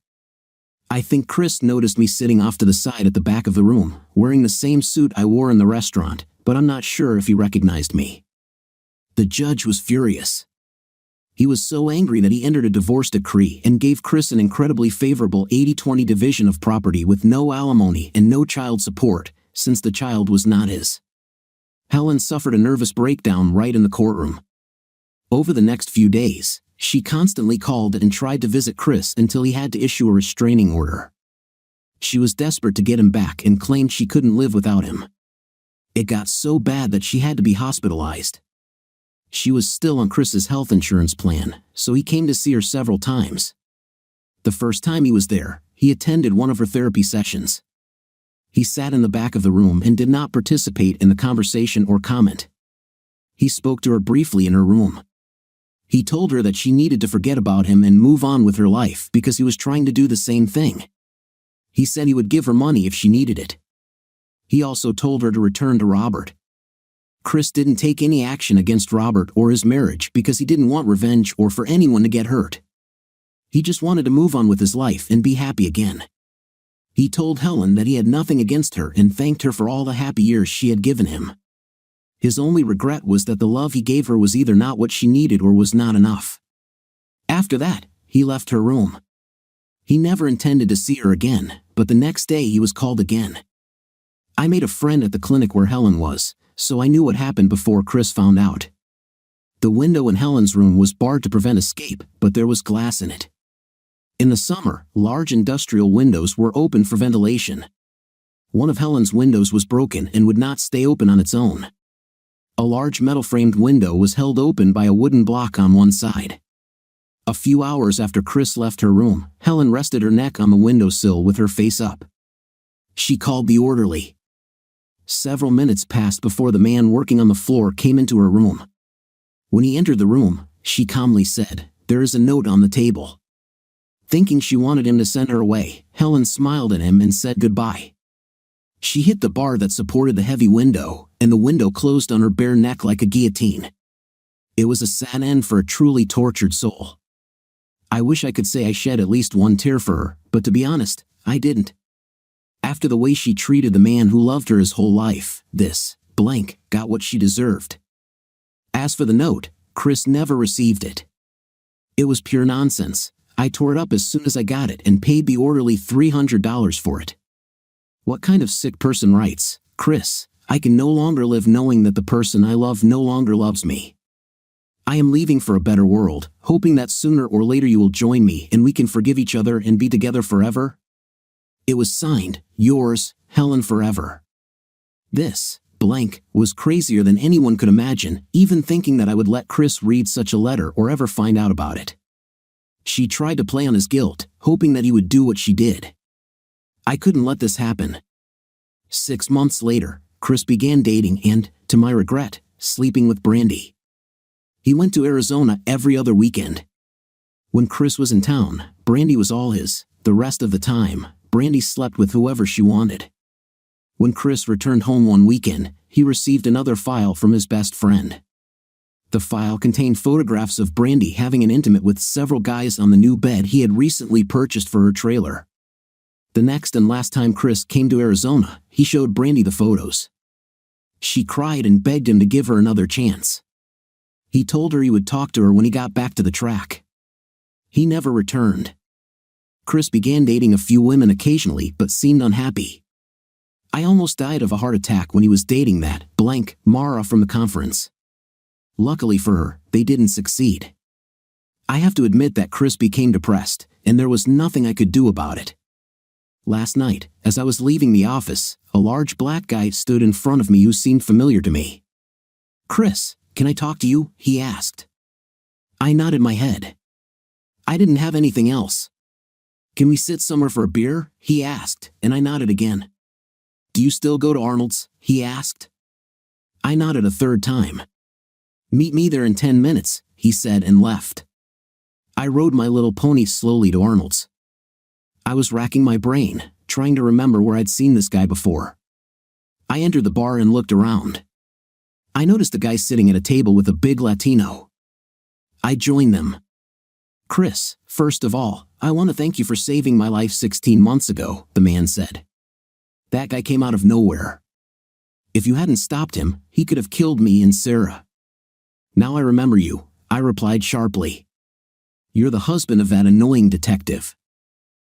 I think Chris noticed me sitting off to the side at the back of the room, wearing the same suit I wore in the restaurant, but I'm not sure if he recognized me. The judge was furious. He was so angry that he entered a divorce decree and gave Chris an incredibly favorable 80-20 division of property with no alimony and no child support, since the child was not his. Helen suffered a nervous breakdown right in the courtroom. Over the next few days, She constantly called and tried to visit Chris until he had to issue a restraining order. She was desperate to get him back and claimed she couldn't live without him. It got so bad that she had to be hospitalized. She was still on Chris's health insurance plan, so he came to see her several times. The first time he was there, he attended one of her therapy sessions. He sat in the back of the room and did not participate in the conversation or comment. He spoke to her briefly in her room. He told her that she needed to forget about him and move on with her life because he was trying to do the same thing. He said he would give her money if she needed it. He also told her to return to Robert. Chris didn't take any action against Robert or his marriage because he didn't want revenge or for anyone to get hurt. He just wanted to move on with his life and be happy again. He told Helen that he had nothing against her and thanked her for all the happy years she had given him. His only regret was that the love he gave her was either not what she needed or was not enough. After that, he left her room. He never intended to see her again, but the next day he was called again. I made a friend at the clinic where Helen was, so I knew what happened before Chris found out. The window in Helen's room was barred to prevent escape, but there was glass in it. In the summer, large industrial windows were open for ventilation. One of Helen's windows was broken and would not stay open on its own. A large metal-framed window was held open by a wooden block on one side. A few hours after Chris left her room, Helen rested her neck on the windowsill with her face up. She called the orderly. Several minutes passed before the man working on the floor came into her room. When he entered the room, she calmly said, "There is a note on the table." Thinking she wanted him to send her away, Helen smiled at him and said goodbye. She hit the bar that supported the heavy window, and the window closed on her bare neck like a guillotine. It was a sad end for a truly tortured soul. I wish I could say I shed at least one tear for her, but to be honest, I didn't. After the way she treated the man who loved her his whole life, this blank got what she deserved. As for the note, Chris never received it. It was pure nonsense. I tore it up as soon as I got it and paid the orderly $300 for it. What kind of sick person writes, "Chris, I can no longer live knowing that the person I love no longer loves me. I am leaving for a better world, hoping that sooner or later you will join me and we can forgive each other and be together forever." It was signed, "Yours, Helen Forever." This blank was crazier than anyone could imagine, even thinking that I would let Chris read such a letter or ever find out about it. She tried to play on his guilt, hoping that he would do what she did. I couldn't let this happen. 6 months later, Chris began dating and, to my regret, sleeping with Brandy. He went to Arizona every other weekend. When Chris was in town, Brandy was all his. The rest of the time, Brandy slept with whoever she wanted. When Chris returned home one weekend, he received another file from his best friend. The file contained photographs of Brandy having an intimate with several guys on the new bed he had recently purchased for her trailer. The next and last time Chris came to Arizona, he showed Brandy the photos. She cried and begged him to give her another chance. He told her he would talk to her when he got back to the track. He never returned. Chris began dating a few women occasionally but seemed unhappy. I almost died of a heart attack when he was dating that blank Mara from the conference. Luckily for her, they didn't succeed. I have to admit that Chris became depressed, and there was nothing I could do about it. Last night, as I was leaving the office, a large black guy stood in front of me who seemed familiar to me. "Chris, can I talk to you?" he asked. I nodded my head. I didn't have anything else. "Can we sit somewhere for a beer?" he asked, and I nodded again. "Do you still go to Arnold's?" he asked. I nodded a third time. "Meet me there in 10 minutes, he said and left. I rode my little pony slowly to Arnold's. I was racking my brain, trying to remember where I'd seen this guy before. I entered the bar and looked around. I noticed a guy sitting at a table with a big Latino. I joined them. "Chris, first of all, I want to thank you for saving my life 16 months ago, the man said. That guy came out of nowhere. If you hadn't stopped him, he could have killed me and Sarah. "Now I remember you," I replied sharply. "You're the husband of that annoying detective.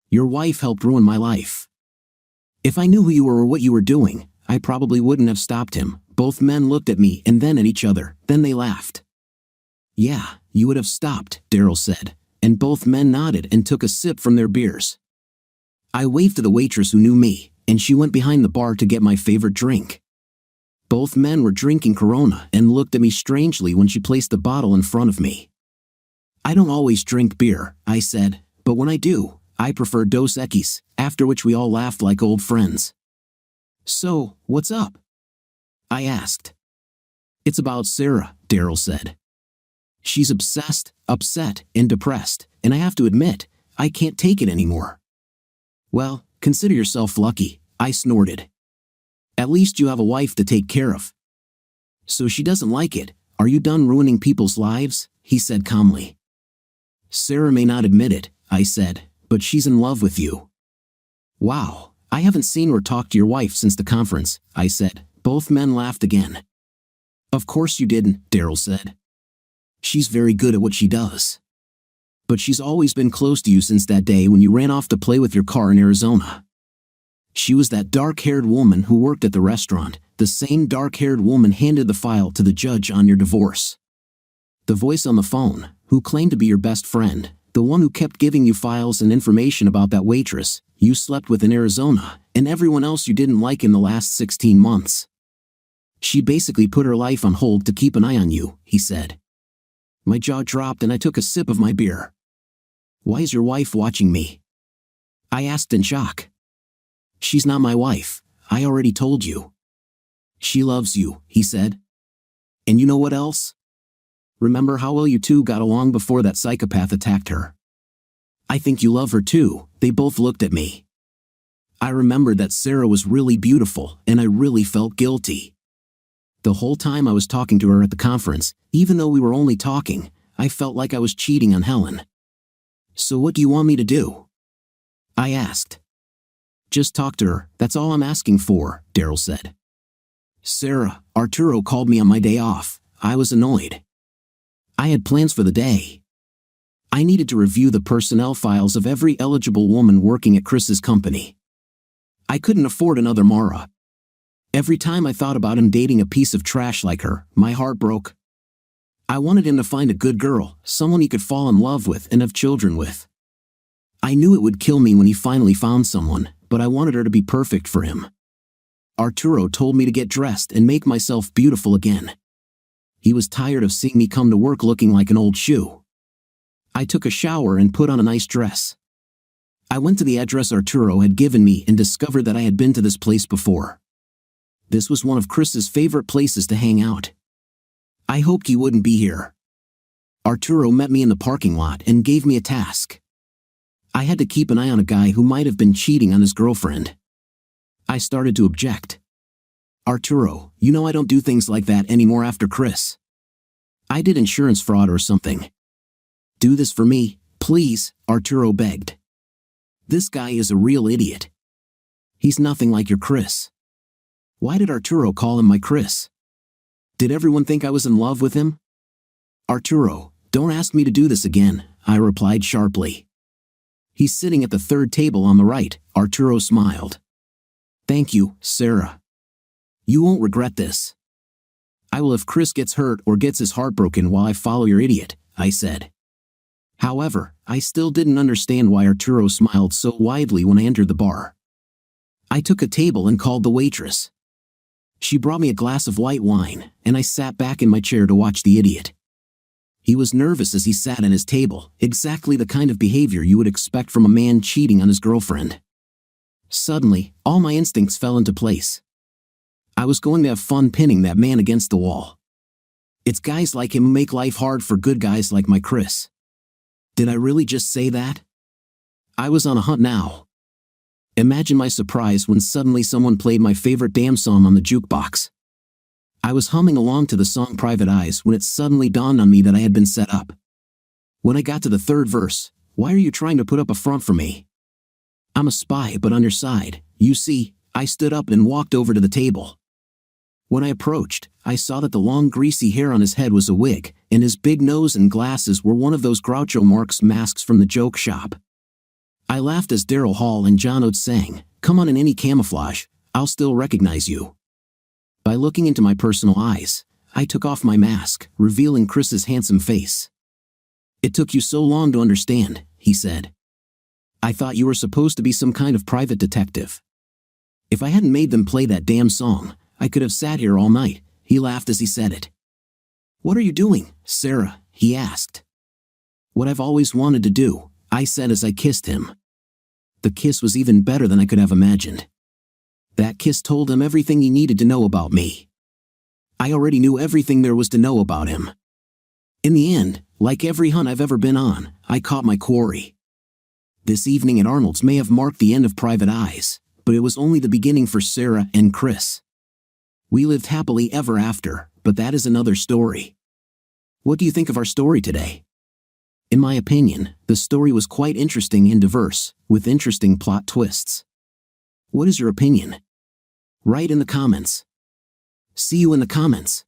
Your wife helped ruin my life. If I knew who you were or what you were doing, I probably wouldn't have stopped him." Both men looked at me and then at each other, then they laughed. Yeah, you would have stopped, Daryl said, and both men nodded and took a sip from their beers. I waved to the waitress who knew me, and she went behind the bar to get my favorite drink. Both men were drinking Corona and looked at me strangely when she placed the bottle in front of me. I don't always drink beer, I said, but when I do, I prefer Dos Equis, after which we all laughed like old friends. So, what's up? I asked. It's about Sarah, Daryl said. She's obsessed, upset, and depressed, and I have to admit, I can't take it anymore. Well, consider yourself lucky, I snorted. At least you have a wife to take care of. So she doesn't like it. Are you done ruining people's lives? He said calmly. Sarah may not admit it, I said, but she's in love with you. Wow, I haven't seen or talked to your wife since the conference, I said. Both men laughed again. Of course you didn't, Daryl said. She's very good at what she does. But she's always been close to you since that day when you ran off to play with your car in Arizona. She was that dark-haired woman who worked at the restaurant, the same dark-haired woman handed the file to the judge on your divorce. The voice on the phone, who claimed to be your best friend, the one who kept giving you files and information about that waitress you slept with in Arizona, and everyone else you didn't like in the last 16 months. She basically put her life on hold to keep an eye on you, he said. My jaw dropped and I took a sip of my beer. Why is your wife watching me? I asked in shock. She's not my wife, I already told you. She loves you, he said. And you know what else? Remember how well you two got along before that psychopath attacked her? I think you love her too. They both looked at me. I remembered that Sarah was really beautiful, and I really felt guilty. The whole time I was talking to her at the conference, even though we were only talking, I felt like I was cheating on Helen. So what do you want me to do? I asked. Just talk to her, that's all I'm asking for, Daryl said. Sarah, Arturo called me on my day off. I was annoyed. I had plans for the day. I needed to review the personnel files of every eligible woman working at Chris's company. I couldn't afford another Mara. Every time I thought about him dating a piece of trash like her, my heart broke. I wanted him to find a good girl, someone he could fall in love with and have children with. I knew it would kill me when he finally found someone, but I wanted her to be perfect for him. Arturo told me to get dressed and make myself beautiful again. He was tired of seeing me come to work looking like an old shoe. I took a shower and put on a nice dress. I went to the address Arturo had given me and discovered that I had been to this place before. This was one of Chris's favorite places to hang out. I hoped he wouldn't be here. Arturo met me in the parking lot and gave me a task. I had to keep an eye on a guy who might have been cheating on his girlfriend. I started to object. Arturo, you know I don't do things like that anymore after Chris. I did insurance fraud or something. Do this for me, please, Arturo begged. This guy is a real idiot. He's nothing like your Chris. Why did Arturo call him my Chris? Did everyone think I was in love with him? Arturo, don't ask me to do this again, I replied sharply. He's sitting at the third table on the right, Arturo smiled. Thank you, Sarah. You won't regret this. I will if Chris gets hurt or gets his heart broken while I follow your idiot, I said. However, I still didn't understand why Arturo smiled so widely when I entered the bar. I took a table and called the waitress. She brought me a glass of white wine, and I sat back in my chair to watch the idiot. He was nervous as he sat at his table, exactly the kind of behavior you would expect from a man cheating on his girlfriend. Suddenly, all my instincts fell into place. I was going to have fun pinning that man against the wall. It's guys like him who make life hard for good guys like my Chris. Did I really just say that? I was on a hunt now. Imagine my surprise when suddenly someone played my favorite damn song on the jukebox. I was humming along to the song Private Eyes when it suddenly dawned on me that I had been set up. When I got to the third verse, why are you trying to put up a front for me? I'm a spy but on your side, you see. I stood up and walked over to the table. When I approached, I saw that the long greasy hair on his head was a wig, and his big nose and glasses were one of those Groucho Marx masks from the joke shop. I laughed as Daryl Hall and John Oates sang, "Come on in any camouflage, I'll still recognize you." By looking into my personal eyes, I took off my mask, revealing Chris's handsome face. "It took you so long to understand," he said. "I thought you were supposed to be some kind of private detective. If I hadn't made them play that damn song, I could have sat here all night." He laughed as he said it. "What are you doing, Sarah?" he asked. "What I've always wanted to do," I said as I kissed him. The kiss was even better than I could have imagined. That kiss told him everything he needed to know about me. I already knew everything there was to know about him. In the end, like every hunt I've ever been on, I caught my quarry. This evening at Arnold's may have marked the end of Private Eyes, but it was only the beginning for Sarah and Chris. We lived happily ever after, but that is another story. What do you think of our story today? In my opinion, the story was quite interesting and diverse, with interesting plot twists. What is your opinion? Write in the comments. See you in the comments.